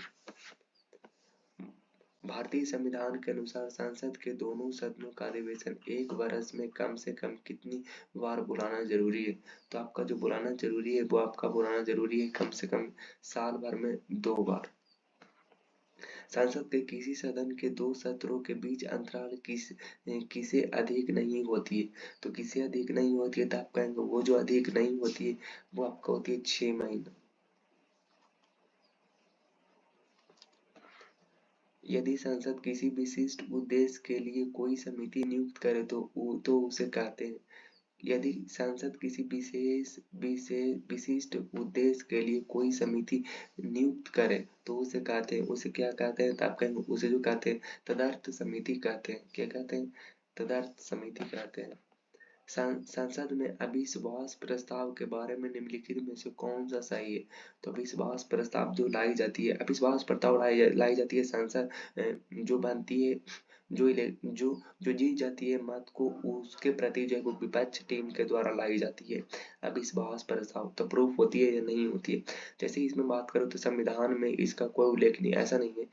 भारतीय संविधान के अनुसार संसद के दोनों सदनों का अधिवेशन एक वर्ष में कम से कम कितनी बार बुलाना जरूरी है? तो आपका जो बुलाना जरूरी है वो आपका बुलाना जरूरी है कम से कम साल भर में 2 बार। संसद के किसी सदन के 2 सत्रों के बीच अंतराल किसे अधिक नहीं होती है? तो किसे अधिक नहीं होती है? तो आप कहेंगे वो जो अधिक नहीं होती है वो आपका होती है 6 महीना। यदि संसद किसी विशिष्ट उद्देश्य के लिए कोई समिति नियुक्त करे तो उसे कहते हैं। यदि संसद किसी विशिष्ट उद्देश्य के लिए कोई समिति नियुक्त करे तो उसे कहते हैं, उसे क्या कहते हैं? तो आप कहेंगे उसे जो कहते हैं तदर्थ समिति कहते हैं। क्या कहते हैं? तदर्थ समिति कहते हैं। संसद में अविश्वास प्रस्ताव के बारे में निम्नलिखित में से कौन सा सही है? तो अविश्वास प्रस्ताव जो लाई जाती है, अविश्वास प्रस्ताव लाई जाती है संसद जो बनती है, जो जीत जाती है मत को, उसके प्रति जो है वो विपक्ष टीम के द्वारा लाई जाती है अविश्वास प्रस्ताव। तो प्रूफ होती है या नहीं होती है? जैसे इसमें बात करो तो संविधान में इसका कोई उल्लेख नहीं, ऐसा नहीं है।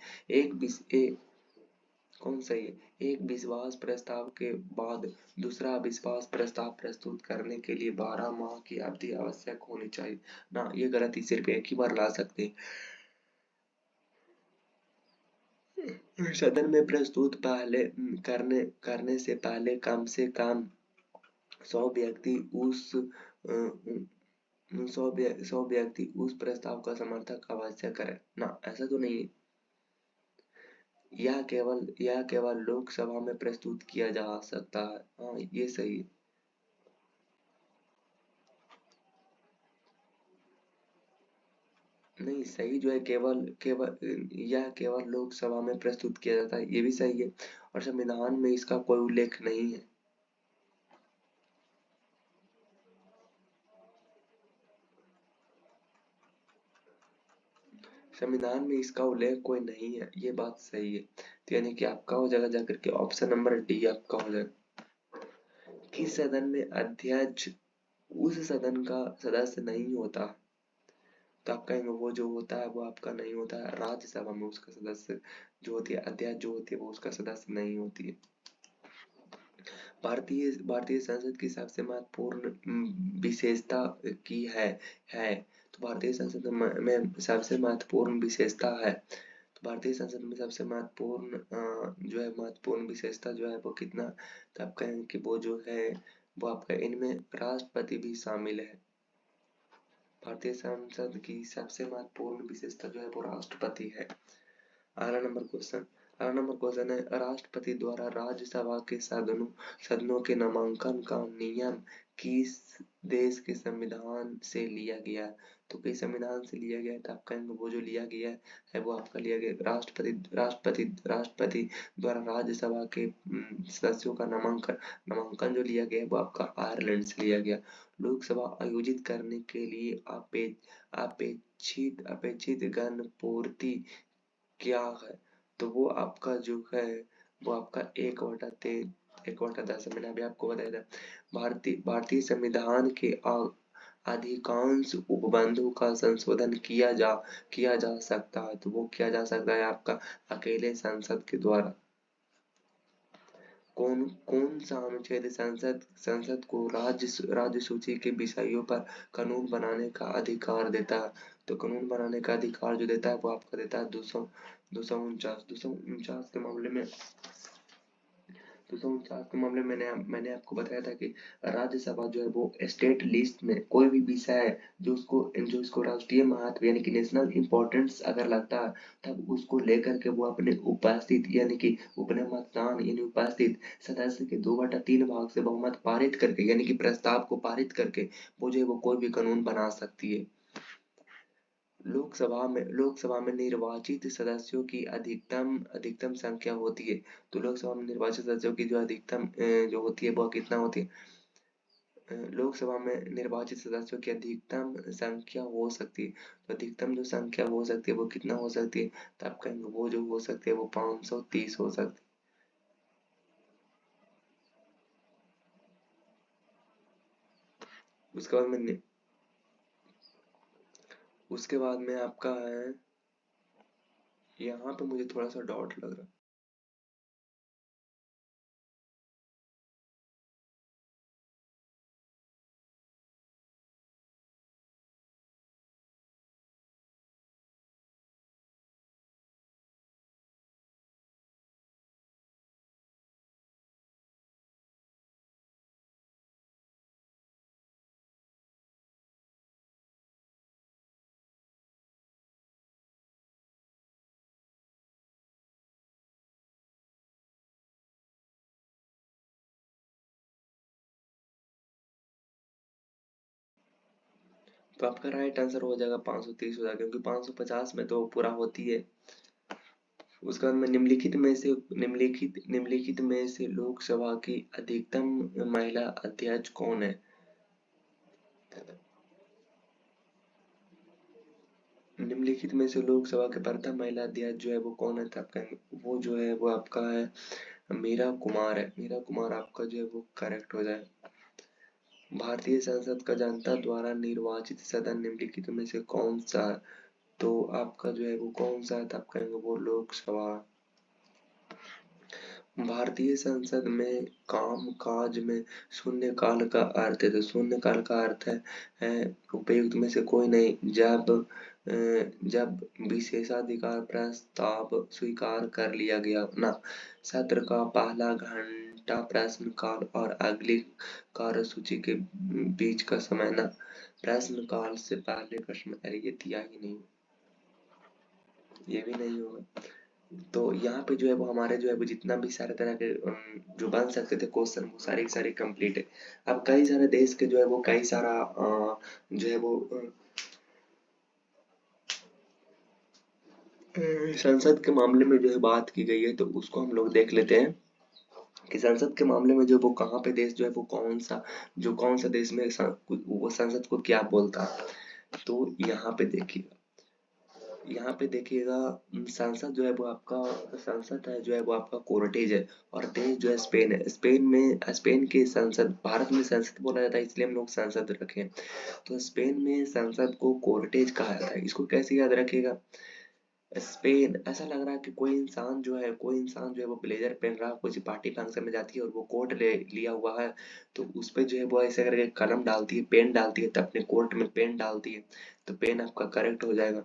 कौन सही है? एक विश्वास प्रस्ताव के बाद दूसरा अविश्वास प्रस्ताव प्रस्तुत करने के लिए 12 माह की अवधि आवश्यक होनी चाहिए ना। ये गलती सिर्फ एक ही बार ला सकते हैं। सदन में प्रस्तुत पहले करने से पहले कम से कम 100 व्यक्ति उस 100 व्यक्ति उस प्रस्ताव का समर्थन अवश्य करें ना। ऐसा तो नहीं है। यह केवल लोकसभा में प्रस्तुत किया जा सकता है। हाँ, ये सही है। नहीं, सही जो है केवल केवल यह केवल लोकसभा में प्रस्तुत किया जाता है, ये भी सही है। और संविधान में इसका कोई उल्लेख नहीं है। संविधान में इसका उल्लेख कोई नहीं है, ये बात सही है। तो यानी कि आपका हो जाएगा जाकर के ऑप्शन नंबर डी आपका हो जाएगा। किस सदन में अध्यक्ष उस सदन का सदस्य नहीं होता? तो आप कहेंगे वो जो होता है वो आपका नहीं होता है, राज्यसभा में उसका सदस्य जो होती है, अध्यक्ष जो होती है वो उसका सदस्य नहीं होती है। भारतीय संसद की सबसे महत्वपूर्ण विशेषता की है। तो भारतीय संसद में सबसे महत्वपूर्ण विशेषता है। तो भारतीय संसद में सबसे महत्वपूर्ण जो है महत्वपूर्ण विशेषता जो है वो कितना? तो आप कहेंगे कि वो जो है वो आपका इनमें राष्ट्रपति भी शामिल है। भारतीय संसद की सबसे महत्वपूर्ण विशेषता जो है वो राष्ट्रपति है। अगला नंबर क्वेश्चन है राष्ट्रपति द्वारा राज्यसभा के सदनों के नामांकन का नियम किस देश के संविधान से लिया गया? तो किस संविधान से लिया गया? तो आप कहेंगे वो जो लिया गया है वो आपका लिया गया राष्ट्रपति द्वारा राज्यसभा के सदस्यों का नामांकन जो लिया गया है वो आपका आयरलैंड से लिया गया। लोकसभा आयोजित करने के लिए अपेक्षित गण पूर्ति क्या है? तो वो आपका जो है वो आपका 1/10 मैंने अभी आपको बताया था। भारतीय संविधान के अधिकांश उपबंधों का संशोधन किया जा सकता है। तो वो किया जा सकता है आपका अकेले संसद के द्वारा। कौन कौन सा अनुच्छेद संसद को राज्य सूची के विषयों पर कानून बनाने का अधिकार देता है? तो कानून बनाने का अधिकार जो देता है वो आपका देता है 249 के मामले में। 249 के मामले में मैंने आपको बताया था कि राज्यसभा जो है वो स्टेट लिस्ट में कोई भी विषय है जो इसको राष्ट्रीय महत्व यानी कि नेशनल इम्पोर्टेंस अगर लगता है तब उसको लेकर के वो अपने उपस्थित यानी कि अपने मतदान यानी उपस्थित सदस्य के 2/3 भाग से बहुमत पारित करके यानी कि प्रस्ताव को पारित करके वो जो है वो कोई भी कानून बना सकती है। लोकसभा में निर्वाचित सदस्यों की अधिकतम संख्या होती है। तो लोकसभा में निर्वाचित सदस्यों की जो अधिकतम जो होती है वो कितना होती है? लोकसभा में निर्वाचित सदस्यों की अधिकतम संख्या हो सकती है। तो अधिकतम जो संख्या हो सकती है वो कितना हो सकती है? तो आप कहेंगे वो जो हो सकती है वो 530 हो सकती है। उसके बाद में आपका है, यहाँ पे मुझे थोड़ा सा डाउट लग रहा है। तो आपका राइट आंसर हो जाएगा 530 हो जाएगा, क्योंकि 550 में तो पूरा होती है। उसके बाद में निम्नलिखित में से लोकसभा की अधिकतम महिला अध्यक्ष कौन है? निम्नलिखित में से लोकसभा के प्रथम महिला अध्यक्ष जो है वो कौन है? तो आपका वो जो है वो आपका है मीरा कुमार है। मीरा कुमार आपका जो है वो करेक्ट हो जाए। भारतीय संसद का जनता द्वारा निर्वाचित सदन निम्नलिखित में से कौन सा है? तो आपका जो है वो कौन सा है? तो आप कहेंगे वो लोकसभा। भारतीय संसद में काम काज में शून्यकाल का अर्थ है। तो शून्यकाल का अर्थ है उपयुक्त में से कोई नहीं, जब विशेषाधिकार प्रस्ताव स्वीकार कर लिया गया ना। सत्र का पहला घंटा प्रश्नकाल और अगली कार्यसूची के बीच का समय ना। प्रश्नकाल से पहले प्रश्न, अरे ये दिया ही नहीं, ये भी नहीं होगा। तो यहाँ पे जो है वो हमारे जो है वो जितना भी सारे तरह के जो बन सकते थे क्वेश्चन, वो सारे सारे कंप्लीट है। अब कई सारे देश के जो है वो कई सारा जो है वो संसद के मामले में जो है बात की गई है, तो उसको हम लोग देख लेते हैं कि संसद के मामले में जो वो कहाँ पे देश जो है वो कौन सा देश में वो संसद को क्या बोलता है। तो यहाँ पे देखिएगा संसद जो है वो आपका संसद है जो है वो आपका कोर्टेज है। और देश जो है स्पेन है। स्पेन के संसद, भारत में संसद बोला जाता है इसलिए हम लोग संसद रखे हैं। तो स्पेन में संसद को कोर्टेज कहा जाता है। इसको कैसे याद रखिएगा? स्पेन, ऐसा लग रहा है कि कोई इंसान जो है वो ब्लेजर पहन रहा है, कुछ पार्टी फंक्शन में जाती है और वो कोट ले लिया हुआ है। तो उस पे जो है वो ऐसे करके कलम डालती है, पेन डालती है, तो अपने कोट में पेन डालती है। तो पेन आपका करेक्ट हो जाएगा।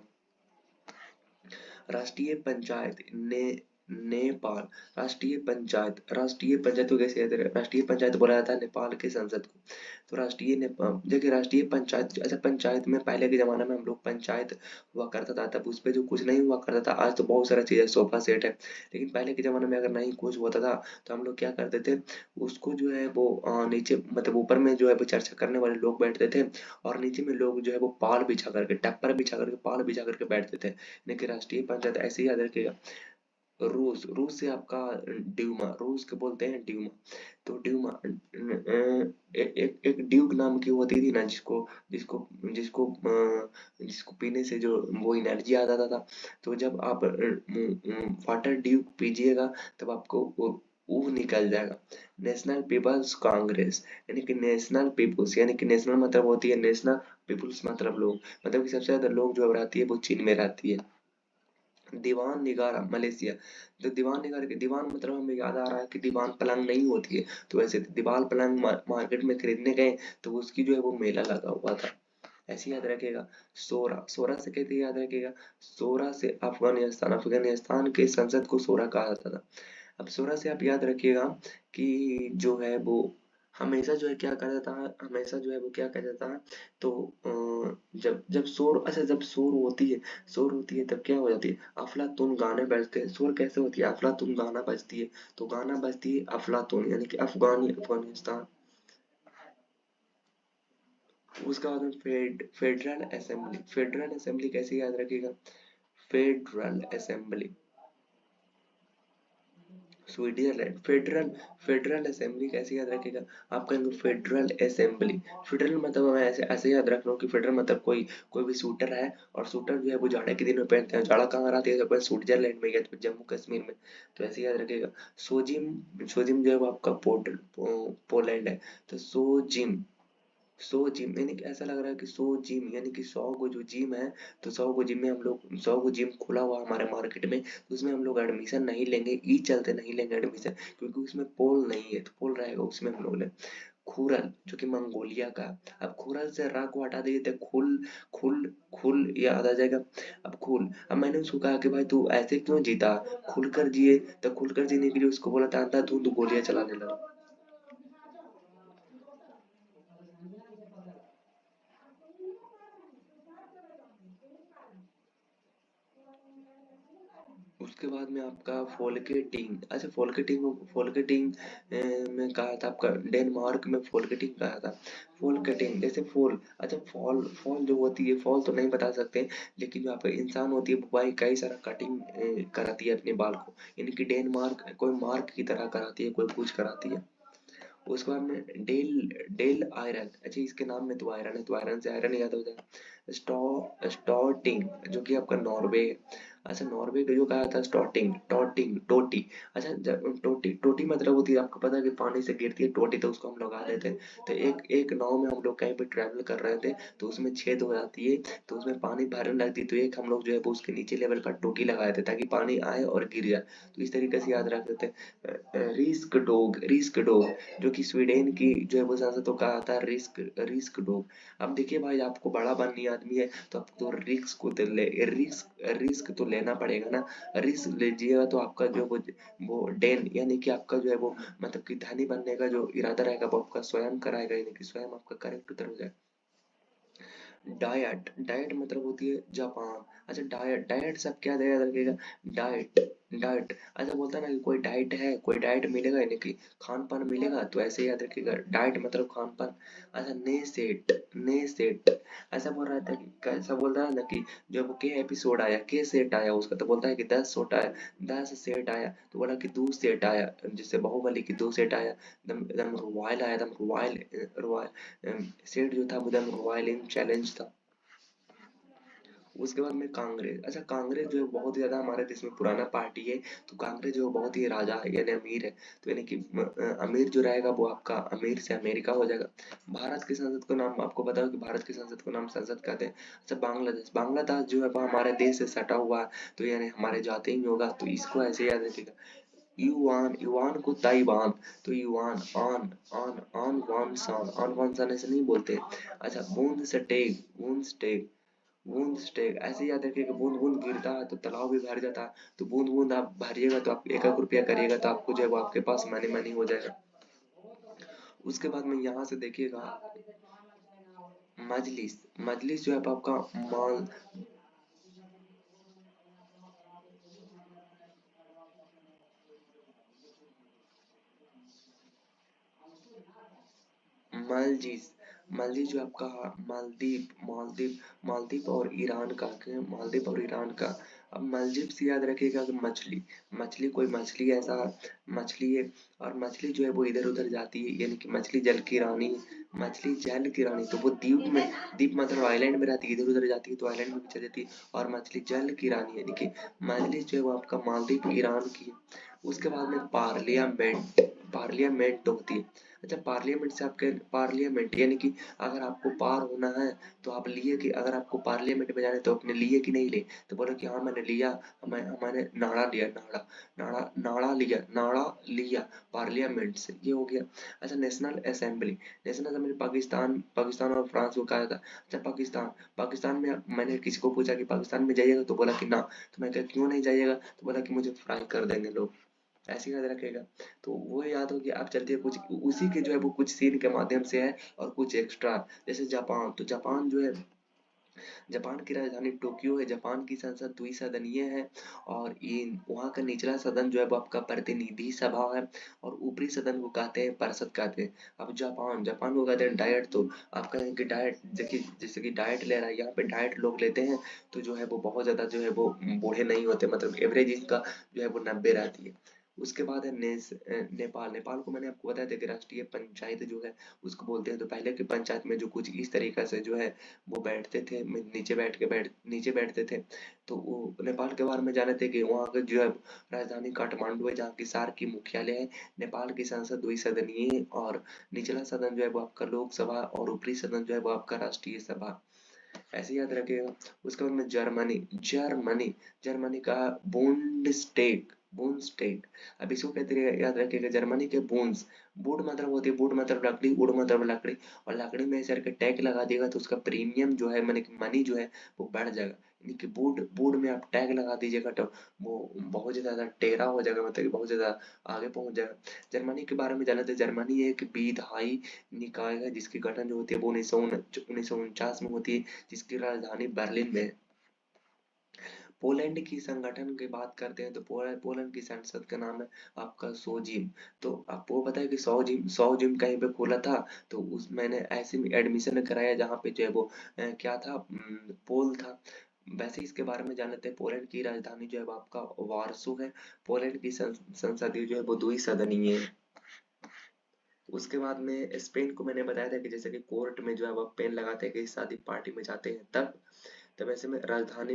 राष्ट्रीय पंचायत ने नेपाल राष्ट्रीय पंचायत को कैसे याद करें? राष्ट्रीय पंचायत बोला जाता है नेपाल के संसद को। तो देखिए राष्ट्रीय पंचायत, अच्छा पंचायत में पहले के जमाने में हम लोग पंचायत हुआ करता था, तब उस पे जो कुछ नहीं हुआ करता था। आज तो बहुत सारा चीज है, सोफा सेट है। लेकिन पहले के जमाने में अगर नहीं कुछ होता था तो हम लोग क्या करते थे, उसको जो है वो नीचे मतलब ऊपर में जो है वो चर्चा करने वाले लोग बैठते थे, और नीचे में लोग जो है वो पाल बिछा करके, टप्पर बिछा करके, पाल बिछा करके बैठते थे। यानी कि राष्ट्रीय पंचायत ऐसे ही याद रखिएगा। रूस से आपका ड्यूमा, रूस के बोलते हैं ड्यूमा। तो ड्यूमा एक ड्यूक नाम की होती थी ना, जिसको जिसको जिसको पीने से जो वो एनर्जी आता था। तो जब आप वाटर ड्यूक पीजिएगा तब आपको वो निकल जाएगा। नेशनल पीपल्स कांग्रेस, यानी कि नेशनल पीपुल्स, यानी कि नेशनल मतलब होती है नेशनल, पीपुल्स मतलब लोग, मतलब कि सबसे ज्यादा लोग जो रहती है वो चीन में रहती है। दीवान निगारा मलेशिया। तो दीवान निगारा के दीवान मतलब हमें याद आ रहा है कि दीवान पलंग नहीं होती है। तो वैसे दीवार पलंग मार्केट में खरीदने गए तो उसकी जो है वो मेला लगा हुआ था। ऐसे याद रखेगा। सोरा, सोरा से कैसे याद रखेगा? सोरा से अफगानिस्तान, अफगानिस्तान के संसद को सोरा कहा जाता था। अब सोरा से आप याद रखिएगा कि जो है वो हमेशा जो है क्या कहा जाता है, हमेशा जो है वो क्या कहा जाता है। तो जब जब शोर, अच्छा जब शोर होती है तब क्या हो जाती है? अफलातून गाने बजते हैं। शोर कैसे होती है? अफलातून गाना बजती है। तो गाना बजती है अफलातून, यानी कि अफगानिस्तान। उसका बाद में फेडरल असेंबली कैसे याद रखिएगा? Federal assembly, Switzerland. Federal assembly कैसे याद रखेगा? आप कहेंगे फेडरल असेंबली। फेडरल मतलब मैं ऐसे ऐसे याद रख रहा हूँ कि फेडरल मतलब कोई भी शूटर है, और शूटर जो है वो जाड़े के दिन में पहनते हैं। जाड़ा कहाँ रहती है? जब स्विट्जरलैंड में या तो जम्मू कश्मीर में। तो ऐसे याद रखेगा। सोजिम जो है वो आपका पोलैंड है। तो सो जिम यानी कि ऐसा लग रहा है कि सो जिम यानी कि 100 गो जो जिम है। तो 100 गो जिम में हम लोग 100 गो जिम खुला हुआ हमारे मार्केट में, तो उसमें हम लोग एडमिशन नहीं लेंगे। ई चलते नहीं लेंगे एडमिशन, क्योंकि उसमें पोल नहीं है। तो पोल रहेगा उसमें हम लोग ले। खुरल जो कि मंगोलिया का। अब खुरल से रा को हटा देंगे तो खुल खुल खुल याद आ जाएगा। अब खुल, अब मैंने उसको कहा कि भाई तू ऐसे क्यों जीता, खुल कर जिए। तो खुल कर जीने के लिए उसको बोला था अंधाधुंध गोलियां चलाने लगा। उसके बाद में आपका फोल्केटिंग। अच्छा, फोल्केटिंग में कहा था आपका, डेनमार्क में फोल्केटिंग कहा था। फोल्केटिंग जैसे फॉल, अच्छा फॉल फॉल जो होती है, फॉल तो नहीं बता सकते, लेकिन जो आपका इंसान होती है वो भाई कई सारा कटिंग कराती है अपने बाल को, यानी कि डेनमार्क कोई मार्क की तरह कराती है, कोई कुछ कराती है। उसके बाद में डेल डेल आयरन, अच्छा इसके नाम में तो आयरन है, तो आयरन से आयरन याद हो जाएगा। स्टॉर्टिंग जो कि आपका नॉर्वे है। अच्छा, नॉर्वे का जो कहा था स्टॉर्टिंग, टॉटिंग, टोटी। अच्छा, टोटी टोटी मतलब होती है, आपको पता है कि पानी से गिरती है टोटी, तो उसको हम लगा देते हैं। तो एक एक नाव में हम लोग कहीं पे ट्रैवल कर रहे थे, तो उसमें छेद हो जाती है, तो उसमें पानी भरने लगती है, तो एक हम लोग जो है वो उसके नीचे लेवल का टोटी लगाए थे ताकि पानी आए और गिर जाए। तो इस तरीके से याद रख सकते हैं। रिस्क डॉग जो कि स्वीडन की जो है वो सांसद का आता है, रिस्क रिस्क डॉग। अब देखिए भाई, आपको बड़ा बननी आदमी है तो आपको रिस्क को तो ले रिस्क रिस्क तो लेना पड़ेगा ना। रिस्क लीजिएगा तो आपका जो वो डेन यानी कि आपका जो है वो मतलब कि धनी बनने का जो इरादा रहेगा वो आपका स्वयं कराएगा, यानी कि स्वयं आपका करेक्ट उत्तर हो जाएगा। डाइट डाइट मतलब होती है जापान। अच्छा, डाइट डाइट सब क्या याद रखिएगा। डाइट डाइट, अच्छा बोलता है ना कि कोई डाइट है, कोई डाइट मिलेगा यानी कि खान पान मिलेगा, तो ऐसे याद रखिएगा डाइट मतलब खान पान। अच्छा, ने सेट, ऐसा बोल रहा था कि कैसा बोल रहा है ना कि जब के एपिसोड आया, के सेट आया उसका, तो बोलता है कि 10 सेट आया, 10 सेट आया, तो बोला कि 2 सेट आया, जिससे बाहुबली की 2 सेट आया। एकदम एकदम रॉयल आया, एकदम रॉयल रॉयल सेट जो था वो एकदम रॉयल इन चैलेंज था। उसके बाद में कांग्रेस। अच्छा, कांग्रेस जो है बहुत ही ज्यादा हमारे देश में पुराना पार्टी है, तो कांग्रेस जो है बहुत ही राजा है यानी अमीर है, तो यानी कि अमीर जो रहेगा वो आपका अमीर से अमेरिका हो जाएगा। भारत के संसद को नाम आपको बताओ कि भारत के संसद को नाम संसद कहते हैं। अच्छा, बांग्लादेश बांग्लादेश जो है वो हमारे देश से सटा हुआ है, तो यानी हमारे जाते ही होगा, तो इसको ऐसे याद रखिएगा। युआन युआन को ताइवान, तो युआन आन आन आन वान सान, आन वान सान ऐसे नहीं बोलते। अच्छा, बूंद स्टेक बूंद स्टेक ऐसे याद रखिए कि बूंद बूंद गिरता है तो तालाब भी भर जाता है, तो बूंद बूंद आप भरिएगा तो आप 1 1 रुपया करिएगा तो आपको जो है वो आपके पास मनी मनी हो जाएगा। उसके बाद में यहाँ से देखिएगा, मजलिस मजलिस जो है आपका माल मालदीव मालदीव जो आपका मालदीव और ईरान का क्या, मालदीव और ईरान का। अब मालदीव से याद रखिएगा कि मछली मछली कोई मछली ऐसा मछली है, और मछली जो है वो इधर उधर जाती है, यानी कि मछली जल की रानी, मछली जल की रानी, तो वो द्वीप मतलब आइलैंड में रहती है, इधर उधर जाती है तो आइलैंड में भी चली जाती है, और मछली जल की रानी यानी कि मछली जो है वो आपका मालदीव ईरान की है। उसके बाद में पार्लियामेंट पार्लियामेंट होती है। अच्छा, पार्लियामेंट से आपके पार्लियामेंट यानी कि अगर आपको पार होना है तो आप लिए कि अगर आपको पार्लियामेंट में जाना है तो अपने लिए कि नहीं ले, तो बोला कि हाँ मैंने लिया, मैंने नाड़ा लिया, नाड़ा लिया पार्लियामेंट से, ये हो गया। अच्छा, नेशनल असेंबली पाकिस्तान और फ्रांस को कहा था। अच्छा, पाकिस्तान में मैंने किसी को पूछा कि पाकिस्तान में जाइएगा, तो बोला कि ना, तो मैं कहा क्यों नहीं जाइएगा, तो बोला कि मुझे फ्राई कर देंगे लोग, ऐसे याद रखेगा। तो वो याद हो कि आप चलते हैं कुछ उसी के जो है वो कुछ सीन के माध्यम से है, और कुछ एक्स्ट्रा। जैसे जापान, तो जापान जो है, जापान की राजधानी टोक्यो है, जापान की संसद द्विसदनीय है, और इन वहाँ का निचला सदन जो है वो आपका प्रतिनिधि सभा है, और ऊपरी सदन को कहते हैं परिषद कहते हैं। अब जापान जापान को कहते हैं डाइट, तो आप कहेंगे कि डाइट देखिए जैसे कि डाइट ले रहा है, यहाँ पे डाइट लोग लेते हैं तो जो है वो बहुत ज्यादा जो है वो बूढ़े नहीं होते, मतलब एवरेज इनका जो है वो 90 रहती है। उसके बाद है नेपाल। नेपाल को मैंने आपको बताया था कि राष्ट्रीय पंचायत जो है उसको बोलते हैं, तो पहले की पंचायत में जो कुछ इस तरीका से जो है वो बैठते थे, नीचे बैठते थे। तो वो नेपाल के बारे में जाने थे कि वहाँ का जो है राजधानी काठमांडू है, जहाँ की सार की मुख्यालय है। नेपाल की संसद द्विसदनीय है, और निचला सदन जो है वो आपका लोकसभा, और ऊपरी सदन जो है वो आपका राष्ट्रीय सभा, ऐसे याद रखिएगा। उसके बाद में जर्मनी जर्मनी का बूंडस्टेग। अब इसको कहते हैं, याद रखिएगा, जर्मनी के बूड मतलब होती है, बूड मतलब लकड़ी, उड मतलब लकड़ी, और लकड़ी में ऐसे करके टैग लगा दिएगा तो उसका प्रीमियम जो है माने कि मनी जो है वो बढ़ जाएगा, यानी कि बूड बूड में आप टैग लगा दीजिएगा तो वो बहुत ज्यादा टेरा हो जाएगा, मतलब कि बहुत ज्यादा आगे पहुंच जाएगा। जर्मनी के बारे में जाना था, जर्मनी एक विधायी निकाय है जिसकी गठन जो होती है वो 1949 में होती है, जिसकी राजधानी बर्लिन में है। पोलैंड की संगठन की बात करते हैं तो पोलैंड की संसद का नाम है आपका सोजिम। तो आपको पता है कि सौ जिम कहीं पे खोला था, तो उस मैंने ऐसे में एडमिशन कराया जहाँ पे जो है वो क्या था, पोल था। वैसे इसके बारे में जान लेते हैं। पोलैंड की राजधानी जो है वो आपका वार्सो है। पोलैंड की संसदीय जो है वो द्विसदनीय है। उसके बाद में स्पेन को मैंने बताया था कि जैसे कि कोर्ट में जो है वो पेन लगाते हैं कि शादी पार्टी में जाते हैं तब ऐसे में राजधानी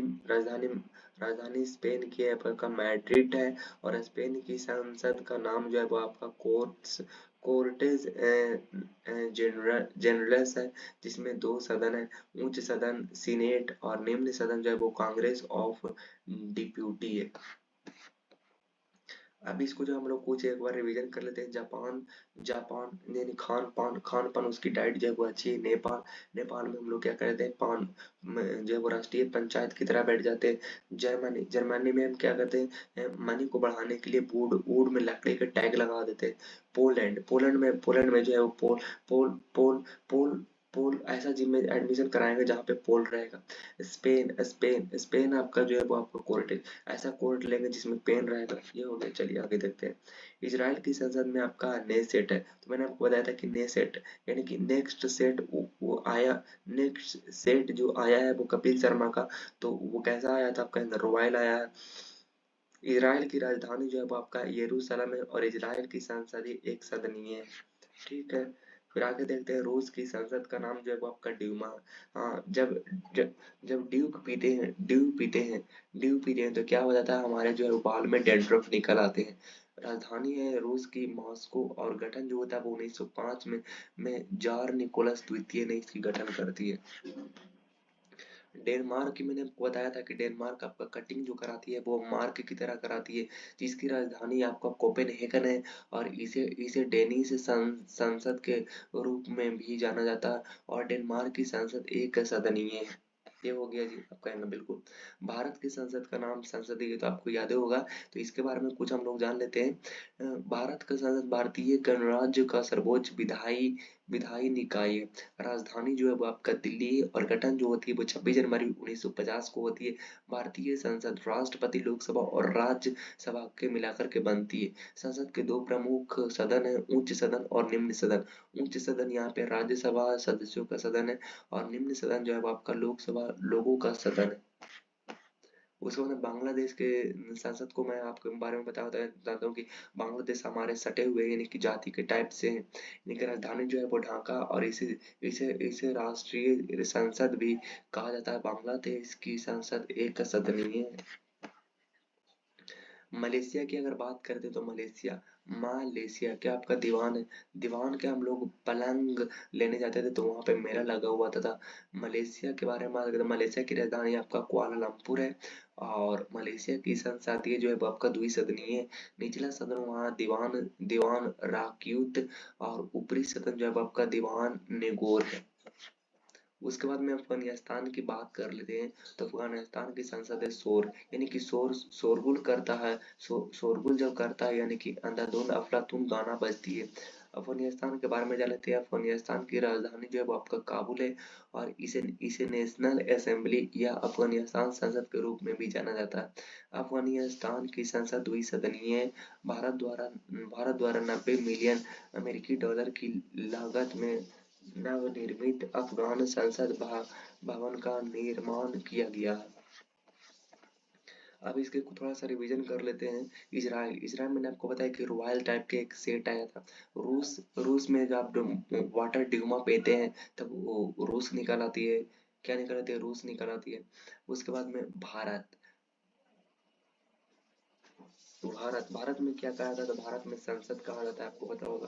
राजधानी स्पेन की आपका मैड्रिड है। और स्पेन की संसद का नाम जो है वो आपका कोर्टेज जनरल्स है, जिसमें दो सदन है, उच्च सदन सीनेट और निम्न सदन जो है वो कांग्रेस ऑफ डिप्यूटी है। अब इसको जो हम लोग कुछ एक बार रिवीजन कर लेते हैं। जापान जापान यानी खान पान उसकी डाइट जो है वो अच्छी है। नेपाल में हम लोग क्या करते हैं, पान जो है वो राष्ट्रीय पंचायत की तरह बैठ जाते हैं। जर्मनी में हम क्या करते हैं, मनी को बढ़ाने के लिए वुड में लकड़ी के टैग लगा देते हैं। पोलैंड में जो है वो पोल पोल पोल पोल पोल ऐसा जिम में एडमिशन कराएंगे जहाँ पे पोल रहेगा। स्पेन आपका जो है वो आपका कोर्ट ऐसा कोड लेंगे जिसमें पेन रहेगा। ये हो गया, चलिए आगे देखते हैं। इजराइल की संसद में आपका नेसेट है। तो मैंने आपको बताया था कि नेसेट यानी कि नेक्स्ट सेट वो आया। नेक्स्ट सेट जो आया है वो कपिल शर्मा का। तो वो कैसा आया था आपका, रॉयल आया है। इजराइल की राजधानी जो है वो आपका यरूशलेम है और इजराइल की संसद ही एक सदनीय है। ठीक है। फिर आगे देखते हैं। रूस की संसद का नाम जो है वो आपका ड्यूमा। हाँ, जब जब ड्यू पीते हैं तो क्या हो जाता है, हमारे जो है बाल में डैंड्रफ निकल आते हैं। राजधानी है रूस की मॉस्को और गठन जो होता है वो 1905 में जार निकोलस द्वितीय ने इसकी गठन करती है। डेनमार्क की मैंने आपको बताया था कि डेनमार्क आपका कटिंग जो कराती है वो मार्क की तरह कराती है, जिसकी राजधानी आपका कोपेनहेगन है। और इसे इसे डेनिश संसद के रूप में भी जाना जाता है। और डेनमार्क की संसद एक सदनीय है। ये हो गया जी आपका है ना, बिल्कुल। भारत की संसद का नाम संसदीय तो आपको याद ही होगा। तो इसके बारे में कुछ हम लोग जान लेते हैं। भारत का संसद भारतीय गणराज्य का सर्वोच्च विधायी विधायी निकाय है। राजधानी जो है वो आपका दिल्ली है और गठन जो होती है वो 26 जनवरी 1950 को होती है। भारतीय संसद राष्ट्रपति लोकसभा और राज्य सभा के मिलाकर के बनती है। संसद के दो प्रमुख सदन है, उच्च सदन और निम्न सदन। उच्च सदन यहाँ पे राज्यसभा सदस्यों का सदन है और निम्न सदन जो है वो आपका लोकसभा लोगों का सदन है। उसके बाद बांग्लादेश के संसद को मैं आपके बारे में बताता चाहता हूँ कि बांग्लादेश हमारे सटे हुए यानी कि जाति के टाइप से है। इनकी राजधानी जो है वो ढाका और इसे इसे इसे राष्ट्रीय संसद भी कहा जाता है। बांग्लादेश की संसद एक सदनीय है। मलेशिया की अगर बात करते तो मालेशिया क्या आपका दीवान है। दीवान के हम लोग पलंग लेने जाते थे तो वहां पे मेला लगा हुआ था। मलेशिया के बारे में बात करें तो मलेशिया की राजधानी आपका कुआलालंपुर है। और मलेशिया की संसदीय जो है वो आपका द्विसदनीय है। निचला सदन वहाँ दीवान दीवान राक्यूत और ऊपरी सदन जो है वो आपका दीवान नेगोर है। उसके बाद में अफगानिस्तान की बात कर लेते हैं। तो अफगानिस्तान की संसद है शोर यानी कि शोरगुल करता है। शोरगुल जब करता है यानी कि अंधाधुंध अफलातून गाना बजती है। अफगानिस्तान के बारे में जान लेते हैं। अफगानिस्तान की राजधानी जो है वो आपका काबुल है। और इसे इसे नेशनल असेंबली या अफगानिस्तान संसद के रूप में भी जाना जाता है। अफगानिस्तान की संसद द्विसदनीय है। भारत द्वारा 90 मिलियन अमेरिकी डॉलर की लागत में नवनिर्मित अफगान संसद भवन का निर्माण किया गया है। अब इसके थोड़ा सा रिवीजन कर लेते हैं। इजराइल मैंने आपको बताया कि रॉयल टाइप के एक सेट आया था। रूस में जब आप वाटर डिगमा पीते हैं तब वो रूस निकल आती है। क्या निकल आती है, रूस निकल आती है। उसके बाद में भारत भारत में क्या कहा जाता है, तो भारत में संसद कहा जाता है, आपको पता होगा।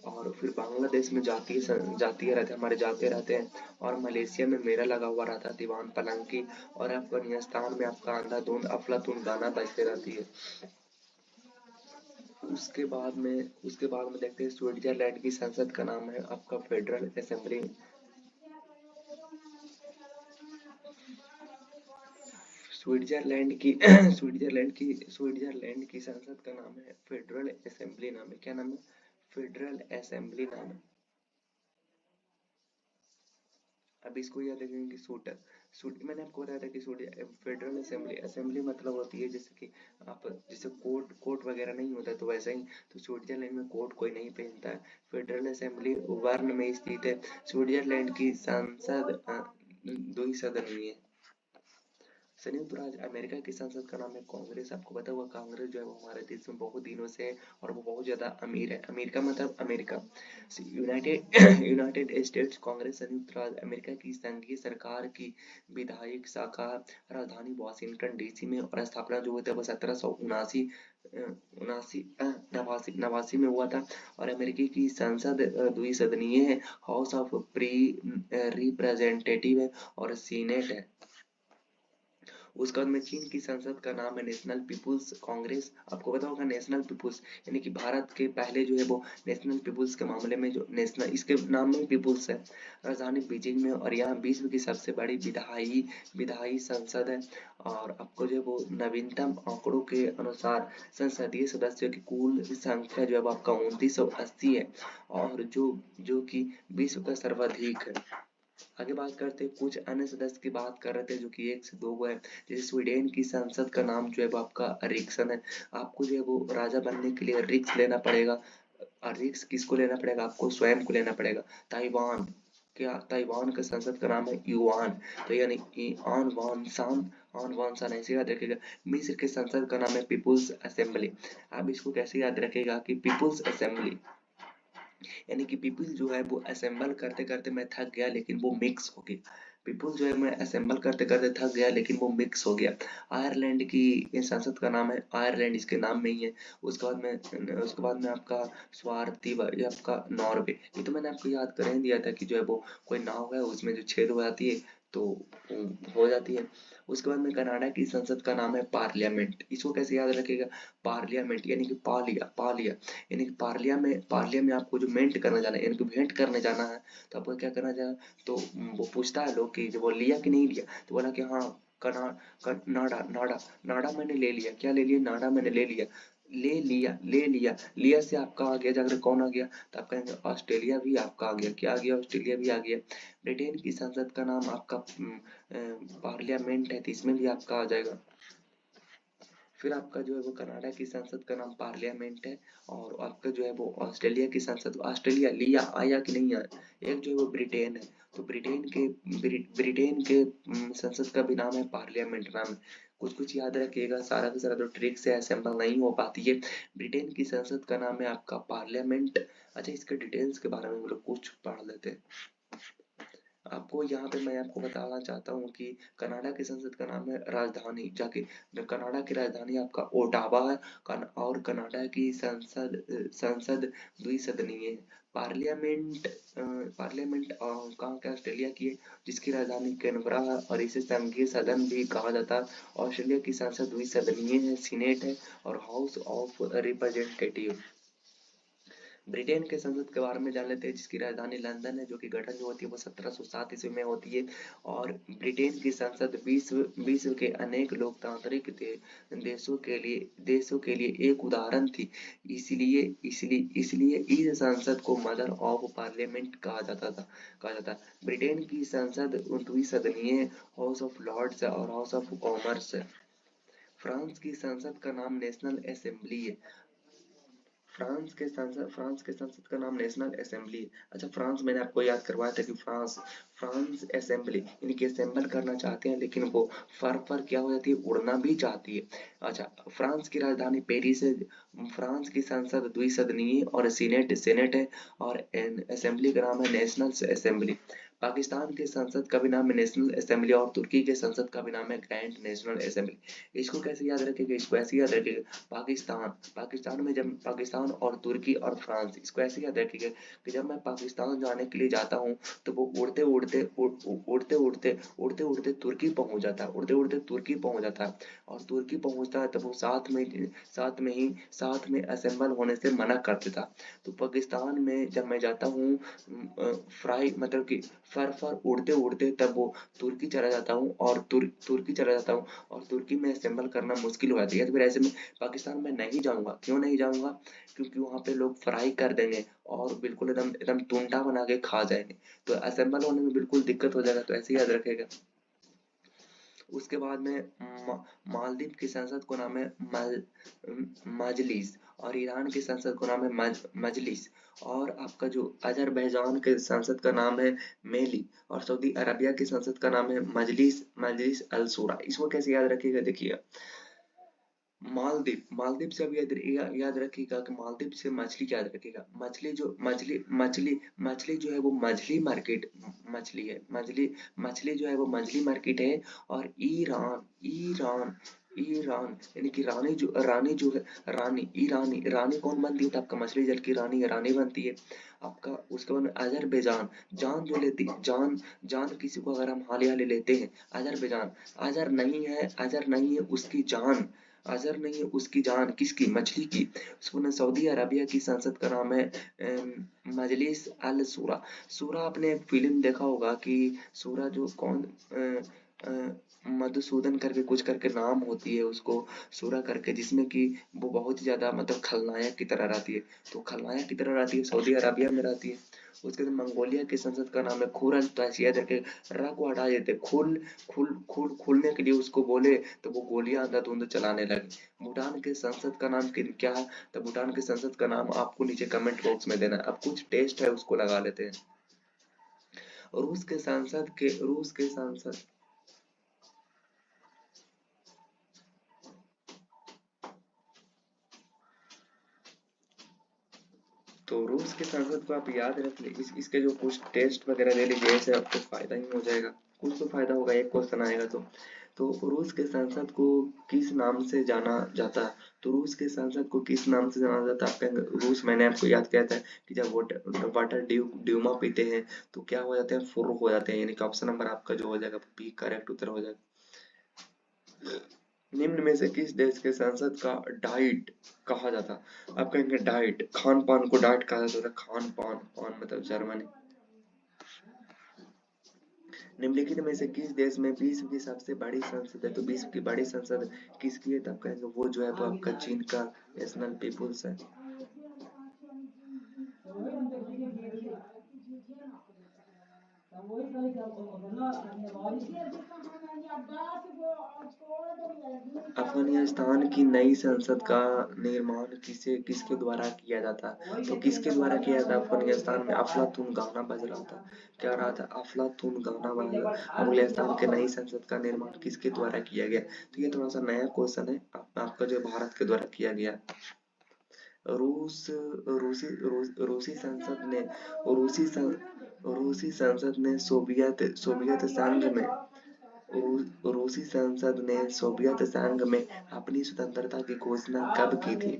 और फिर बांग्लादेश में जातीय रहते हमारे जाते रहते हैं। और मलेशिया में मेला लगा हुआ रहता है दीवान पलंग। और अफगानिस्तान में आपका अंधाधुंध अफलातून गाना बजते रहती है। उसके बाद में देखते हैं स्विट्जरलैंड की संसद का नाम है आपका फेडरल असेंबली। स्विट्जरलैंड की स्विट्जरलैंड की संसद का नाम है फेडरल असेंबली नाम है। क्या नाम है, फेडरल असेंबली नाम है। अब इसको याद रखेंगे कि सूट, मैंने आपको बताया था कि सूट फेडरल असेंबली, असेंबली मतलब होती है जैसे कि आप, जैसे कोट कोट वगैरह नहीं होता तो वैसा ही, तो स्विट्जरलैंड में कोट कोई नहीं पहनता है। फेडरल असेंबली बर्न में स्थित है। स्विट्जरलैंड की संसद दो ही सदन हुई है। संयुक्त राज्य अमेरिका की संसद का नाम है कांग्रेस। आपको पता होगा कांग्रेस जो है वो हमारे देश में बहुत दिनों से है और वो बहुत ज्यादा अमीर है। अमीर का मतलब America. United United states Congress संयुक्त राज्य अमेरिका की संघीय सरकार की विधायिक शाखा, राजधानी वॉशिंगटन डीसी में, और स्थापना जो हुई थी वो 1779 उनासी नवासी नवासी में हुआ था। और अमेरिकी की संसद द्विसदनीय है। हाउस ऑफ प्री रिप्रेजेंटेटिव है और सीनेट है। उसके बाद में चीन की संसद का नाम है नेशनल पीपुल्स कांग्रेस। आपको पता होगा नेशनल पीपुल्स यानी कि भारत के पहले जो है वो नेशनल पीपुल्स के मामले में जो नेशनल, इसके नाम में पीपुल्स है। राजधानी बीजिंग में, और यहाँ विश्व की सबसे बड़ी विधायी विधायी संसद है। और आपको जो है वो नवीनतम आंकड़ों के अनुसार संसदीय सदस्यों की कुल संख्या जो है वो आपका 2980 है, और जो कि विश्व का सर्वाधिक है। आगे बात करते हैं कुछ अन्य सदस्य की बात कर रहे थे जो कि एक से दो गो है। जैसे स्वीडन की संसद का नाम जो है वो आपका रिक्सन है। आपको जो है वो राजा बनने के लिए रिक्स लेना पड़ेगा। और रिक्स किसको लेना पड़ेगा? आपको स्वयं को लेना पड़ेगा। ताइवान, क्या ताइवान का संसद का नाम है युआन, तो यानी आन वान सान, आन वान सान ऐसे याद रखेगा। मिस्र के संसद का नाम है पीपुल्स असेंबली। आप इसको कैसे याद रखेगा कि पीपुल्स असेंबली यानी कि पीपल जो है वो असेंबल करते करते मैं थक गया लेकिन वो मिक्स हो गया। पीपल जो है मैं असेंबल करते करते थक गया लेकिन वो मिक्स हो गया। आयरलैंड की संसद का नाम है आयरलैंड, इसके नाम में ही है। उसके बाद में आपका स्वार्थी ये आपका नॉर्वे। ये तो मैंने आपको याद कर ही दिया था कि जो है वो कोई नाव है उसमें जो छेद हो जाती है तो हो जाती है। उसके बाद में कनाडा की संसद का नाम है पार्लियामेंट। इसको कैसे याद रखेगा? पार्लियामेंट यानी कि पालिया पालिया यानी कि पार्लिया में आपको जो मेंट करने जाना है यानी कि भेंट करने जाना है, तो आपको क्या करना जाना, तो वो पूछता है लोग कि जब वो लिया कि नहीं लिया, तो बोला कि हाँ कना नाडा नाडा नाडा मैंने ले लिया। क्या ले लिया? नाडा मैंने ले लिया। लिया से आपका आ गया, जाकर कौन आ गया? तो आप कहेंगे ऑस्ट्रेलिया भी आपका आ गया। क्या आ गया? ऑस्ट्रेलिया भी आ गया। ब्रिटेन की संसद का नाम आपका पार्लियामेंट है, तो इसमें भी आपका आ जाएगा। फिर आपका जो है वो कनाडा की संसद का नाम पार्लियामेंट है। और आपका जो है वो ऑस्ट्रेलिया की संसद, ऑस्ट्रेलिया लिया आया कि नहीं आया? एक जो है वो ब्रिटेन है, तो ब्रिटेन के संसद का भी नाम है पार्लियामेंट नाम है। कुछ कुछ याद रखिएगा, सारा का सारा तो ट्रिक से असेंबल नहीं हो पाती है। ब्रिटेन की संसद का नाम है आपका पार्लियामेंट। अच्छा, इसके डिटेल्स के बारे में हम लोग कुछ पढ़ लेते हैं। आपको यहाँ पे मैं आपको बताना चाहता हूँ कि कनाडा की संसद का नाम है राजधानी, जाके कनाडा की राजधानी आपका ओटावा है। और कनाडा की संसद द्विसदनीय है। पार्लियामेंट कहाँ के? ऑस्ट्रेलिया की है, जिसकी राजधानी कैनबरा है, और इसे संघीय सदन भी कहा जाता है। ऑस्ट्रेलिया की संसद द्विसदनीय है, सीनेट है और हाउस ऑफ रिप्रेजेंटेटिव। ब्रिटेन के संसद के बारे में जान लेते हैं, जिसकी राजधानी लंदन है, जो कि गठन जो होती है वो 1707 ईस्वी में होती है। और ब्रिटेन की संसद विश्व के अनेक लोकतांत्रिक देशों के लिए एक उदाहरण थी। इसलिए इस संसद को मदर ऑफ पार्लियामेंट कहा जाता। ब्रिटेन की संसद द्विसदनीय है, हाउस ऑफ लॉर्ड्स और हाउस ऑफ कॉमर्स है। फ्रांस की संसद का नाम नेशनल असेंबली है। फ्रांस के संसद का नाम नेशनल असेंबली है। अच्छा, फ्रांस मैंने आपको याद करवाया था कि फ्रांस असेंबली यानी कि असेंबल करना चाहते हैं लेकिन वो फर क्या हो जाती है, उड़ना भी चाहती है। अच्छा, फ्रांस की राजधानी पेरिस है। फ्रांस की संसद द्विसदनीय और सीनेट है, और असेंबली का नाम है नेशनल असेंबली। पाकिस्तान के संसद का भी नाम है नेशनल असेंबली, और तुर्की के संसद का भी नाम है ग्रैंड नेशनल असेंबली। इसको कैसे याद रखेंगे? इसको ऐसे याद रखेंगे, पाकिस्तान में जब पाकिस्तान और तुर्की और फ्रांस, इसको ऐसे याद रखिएगा कि जब मैं पाकिस्तान जाने के लिए जाता हूँ तो वो उड़ते उड़ते तुर्की पहुंच जाता है, और तुर्की पहुंचता है तब वो साथ में असेंबल होने से मना कर देता। तो पाकिस्तान में जब मैं जाता हूँ फ्राई मतलब कि फर फर उड़ते उड़ते तब वो तुर्की चला जाता हूँ और तुर्की चला जाता हूँ और तुर्की में असेंबल करना मुश्किल हो जाती है। तो फिर ऐसे में पाकिस्तान में नहीं जाऊंगा। क्यों नहीं जाऊंगा? क्योंकि वहाँ पे लोग फ्राई कर देंगे और बिल्कुल एकदम एकदम टुंडा बना के खा जाएंगे, तो असेंबल होने में बिल्कुल दिक्कत हो जाएगा। तो ऐसे ही याद रखेगा। उसके बाद में मालदीव की संसद को नाम है मजलिस, और ईरान की संसद को नाम है मजलिस, और आपका जो अजरबैजान के संसद का नाम है मेली, और सऊदी अरबिया की संसद का नाम है मजलिस मजलिस अल सूरा। इसको कैसे याद रखिएगा? देखिएगा, मालदीव, मालदीव से अब याद रखिएगा कि मालदीव से मछली याद रखिएगा। मछली जो मछली जो है वो मछली मार्केट मछली है, मछली जो है वो मछली मार्केट है। और ईरान ईरान ईरान यानी कि रानी जो है, रानी कौन बनती है? तो आपका मछली जल की रानी रानी बनती है आपका। उसके बाद में अजरबैजान, जान जो लेती जान जान किसी को अगर हम हाले हाले लेते हैं, अजरबैजान, अजर नहीं है उसकी जान, अजर नहीं है उसकी जान, किसकी? मछली की। उसको ना सऊदी अरबिया की संसद का नाम है मजलिस अल सूरा। सूरा आपने एक फिल्म देखा होगा कि सूरा जो कौन मधुसूदन करके कुछ करके नाम होती है उसको, सूरा करके, जिसमें कि वो बहुत ही ज्यादा मतलब खलनायक की तरह रहती है। तो खलनायक की तरह रहती है, सऊदी अरबिया में रहती है। उसके बाद मंगोलिया की संसद का नाम है खुरन। तो ऐसे याद रखे, र को हटा देते, खुलने के लिए उसको बोले तो वो गोलियां अंधाधुंध चलाने लगे। भूटान के संसद का नाम क्या है? तो भूटान के संसद का नाम आपको नीचे कमेंट बॉक्स में देना है। अब कुछ टेस्ट है उसको लगा लेते हैं। रूस के सांसद तो रूस के सांसद को आप याद रख लीजिए। इसके जो कुछ टेस्ट वगैरह ले लीजिए, इससे आपको फायदा ही हो जाएगा। कुछ तो फायदा होगा, एक क्वेश्चन आएगा तो रूस के सांसद को किस नाम से जाना जाता है? तो रूस के सांसद को किस नाम से जाना जाता है? आप कहेंगे रूस, मैंने आपको याद किया था कि जब वाटर ड्यूमा पीते हैं तो क्या हो जाते हैं? फुर्र हो जाते हैं। यानी कि ऑप्शन नंबर आपका जो हो जाएगा बी करेक्ट उत्तर हो जाएगा। निम्न में से किस देश के संसद का डाइट कहा जाता? आप कहेंगे डाइट, खान पान को डाइट कहा जाता है। खान पान, पान मतलब जर्मनी। निम्नलिखित में से किस देश में विश्व की सबसे बड़ी संसद है? तो विश्व की बड़ी संसद किसकी है? तब कहेंगे वो जो है वो आपका चीन का नेशनल पीपुल्स है। अफगानिस्तान की नई संसद का निर्माण किसके द्वारा किया जाता? तो किसके द्वारा किया जाता? अफगानिस्तान में अफलातून गाना बज रहा था। क्या रहा था? अफलातून गाना बज रहा। अफगानिस्तान के नई संसद का निर्माण किसके द्वारा किया गया? तो ये थोड़ा सा नया क्वेश्चन है, आपका जो भारत के द्वारा किया गया। रूस रूसी संसद ने रूसी संसद ने सोवियत संघ में रूसी संसद ने सोवियत संघ में अपनी स्वतंत्रता की घोषणा कब की थी?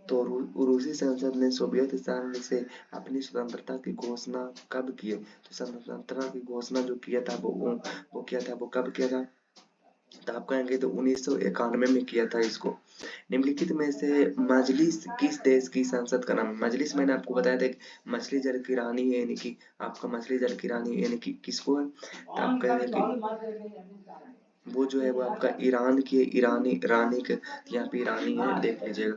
तो रूसी संसद ने सोवियत संघ से अपनी स्वतंत्रता की घोषणा कब की? तो स्वतंत्रता की घोषणा जो किया था वो किया था, वो कब किया था? तो आप कहेंगे तो 1991 में किया था इसको। निम्नलिखित में से मजलिस किस देश की संसद का नाम है? मजलिस मैंने आपको बताया था कि मछली जल की रानी है, यानी कि आपका मछली जल की रानी यानी कि किसको है? तो आप कहेंगे कि वो जो है वो आपका ईरान की ईरानी रानी के, यहाँ पे ईरानी है, देख लीजिएगा।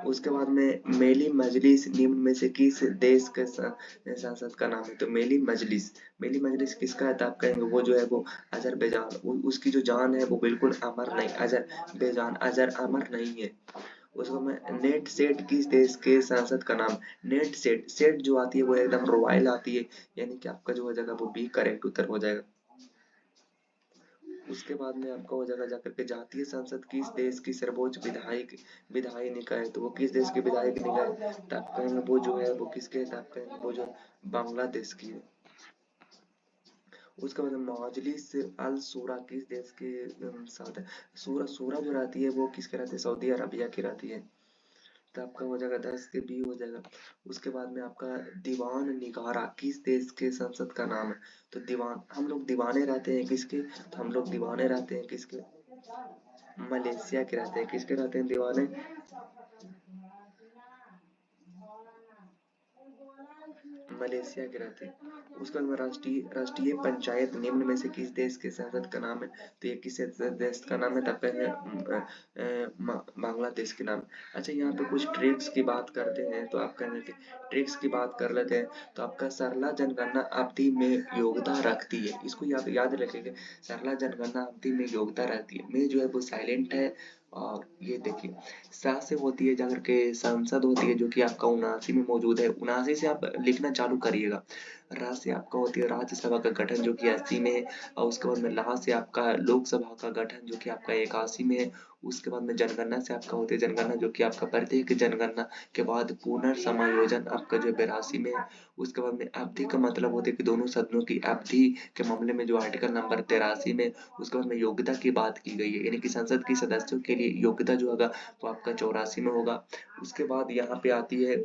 उसके बाद में मेली मजलिस निम्न में से किस देश के संसद का नाम है? तो मेली मजलिस किसका है? तो आप कहेंगे वो जो है वो अजरबैजान, उसकी जो जान है वो बिल्कुल अमर नहीं, अजरबैजान अजर अमर नहीं है। उसको मैं नेट सेट किस देश के सांसद का नाम? नेट सेट, सेट जो आती है वो एकदम रॉयल आती है, यानी कि आपका जो हो जाएगा वो बी करेक्ट उत्तर हो जाएगा। उसके बाद में आपका हो जाएगा जाकर के जातीय संसद किस देश की सर्वोच्च विधायी निकाय? तो वो किस देश की विधायक निकाय? तो आप कहेंगे वो जो है वो किसके है? तो आप कहेंगे वो जो बांग्लादेश की है। उसके बाद मजलिस अल सूरा किस देश के साथ है? सूरा सूरा जो रहती है वो किसके रहती है? सऊदी अरबिया की रहती है। तो आपका हो जाएगा 10 के बी हो जाएगा। उसके बाद में आपका दीवान निगारा किस देश के संसद का नाम है? तो दीवान, हम लोग दीवाने रहते हैं किसके? तो हम लोग दीवाने रहते हैं किसके? मलेशिया के रहते हैं। किसके रहते हैं दीवाने? मलेशिया के रहते हैं। उसके बाद में राष्ट्रीय राष्ट्रीय पंचायत निम्न में से किस देश के संसद का नाम है? तो ये किस देश का नाम है? तब बांग्लादेश के नाम। अच्छा, यहाँ पे कुछ ट्रिक्स की बात करते हैं, तो आप कहना कि ट्रिक्स की बात कर लेते हैं। तो आपका सरला जनगणना अवधि में योगदान रखती है, इसको याद याद रखेंगे। सरला जनगणना अवधि में योगदान रखती है, में जो है वो साइलेंट है। और ये देखिए, सा से होती है जाकर के संसद होती है, जो कि आपका 79 में मौजूद है। 79 से आप लिखना चालू करिएगा। रा से आपका होती है राज्यसभा का गठन, जो कि 80 में है। और उसके बाद में ला से आपका लोकसभा का गठन, जो कि आपका 81 में है। उसके बाद में जनगणना से आपका होती है जनगणना, जो कि आपका प्रत्येक जनगणना के बाद पुनर्समायोजन आपका जो 82 में है। उसके बाद में अवधि का मतलब होता है कि दोनों सदनों की अवधि के मामले में जो आर्टिकल नंबर 83 में। उसके बाद में योग्यता की बात की गई है, यानी कि संसद के सदस्यों के लिए योग्यता जो होगा वो आपका 84 में होगा। उसके बाद यहाँ पे आती है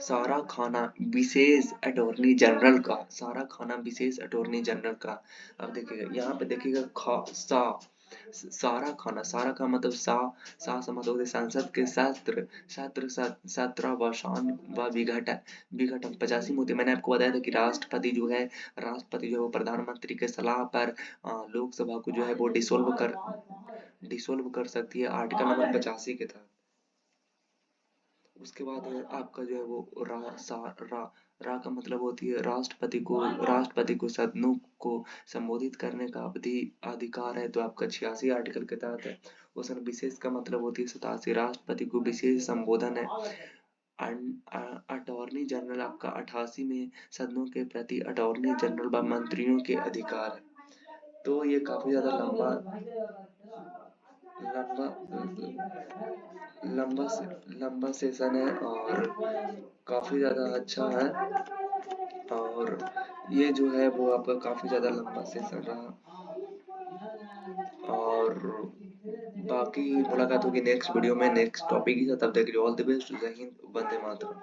सारा खाना विशेष अटॉर्नी जनरल का, सारा खाना विशेष अटॉर्नी जनरल का। अब देखिएगा, यहाँ पे देखिएगा खा सा, सारा खाना, सारा का मतलब सा से मतलब संसद के शास्त्र छात्र छात्रा वसान व विघटन विघटन 85 में होते। मैंने आपको बताया था कि राष्ट्रपति जो है वो प्रधानमंत्री के सलाह पर लोकसभा को जो है वो डिसोल्व कर सकती है, आर्टिकल नंबर 85 के तहत। उसके बाद आपका जो है वो रा का मतलब होती है राष्ट्रपति को सदनों को संबोधित करने का अधिकार है, तो आपका 86 आर्टिकल के तहत है। उसमें विशेष का मतलब होती है 87, राष्ट्रपति को विशेष संबोधन है। अटॉर्नी जनरल आपका 88 में, सदनों के प्रति अटॉर्नी जनरल व मंत्रियों के अधिकार है। तो ये काफी ज्यादा लंबा लंबा लंबा लंबा सेशन है, और काफी ज्यादा अच्छा है। और ये जो है वो आपका काफी ज्यादा लंबा सेशन रहा। और बाकी मुलाकात होगी नेक्स्ट वीडियो में नेक्स्ट टॉपिक के साथ। तब तक के लिए ऑल द बेस्ट। जय हिंद, वंदे मातरम।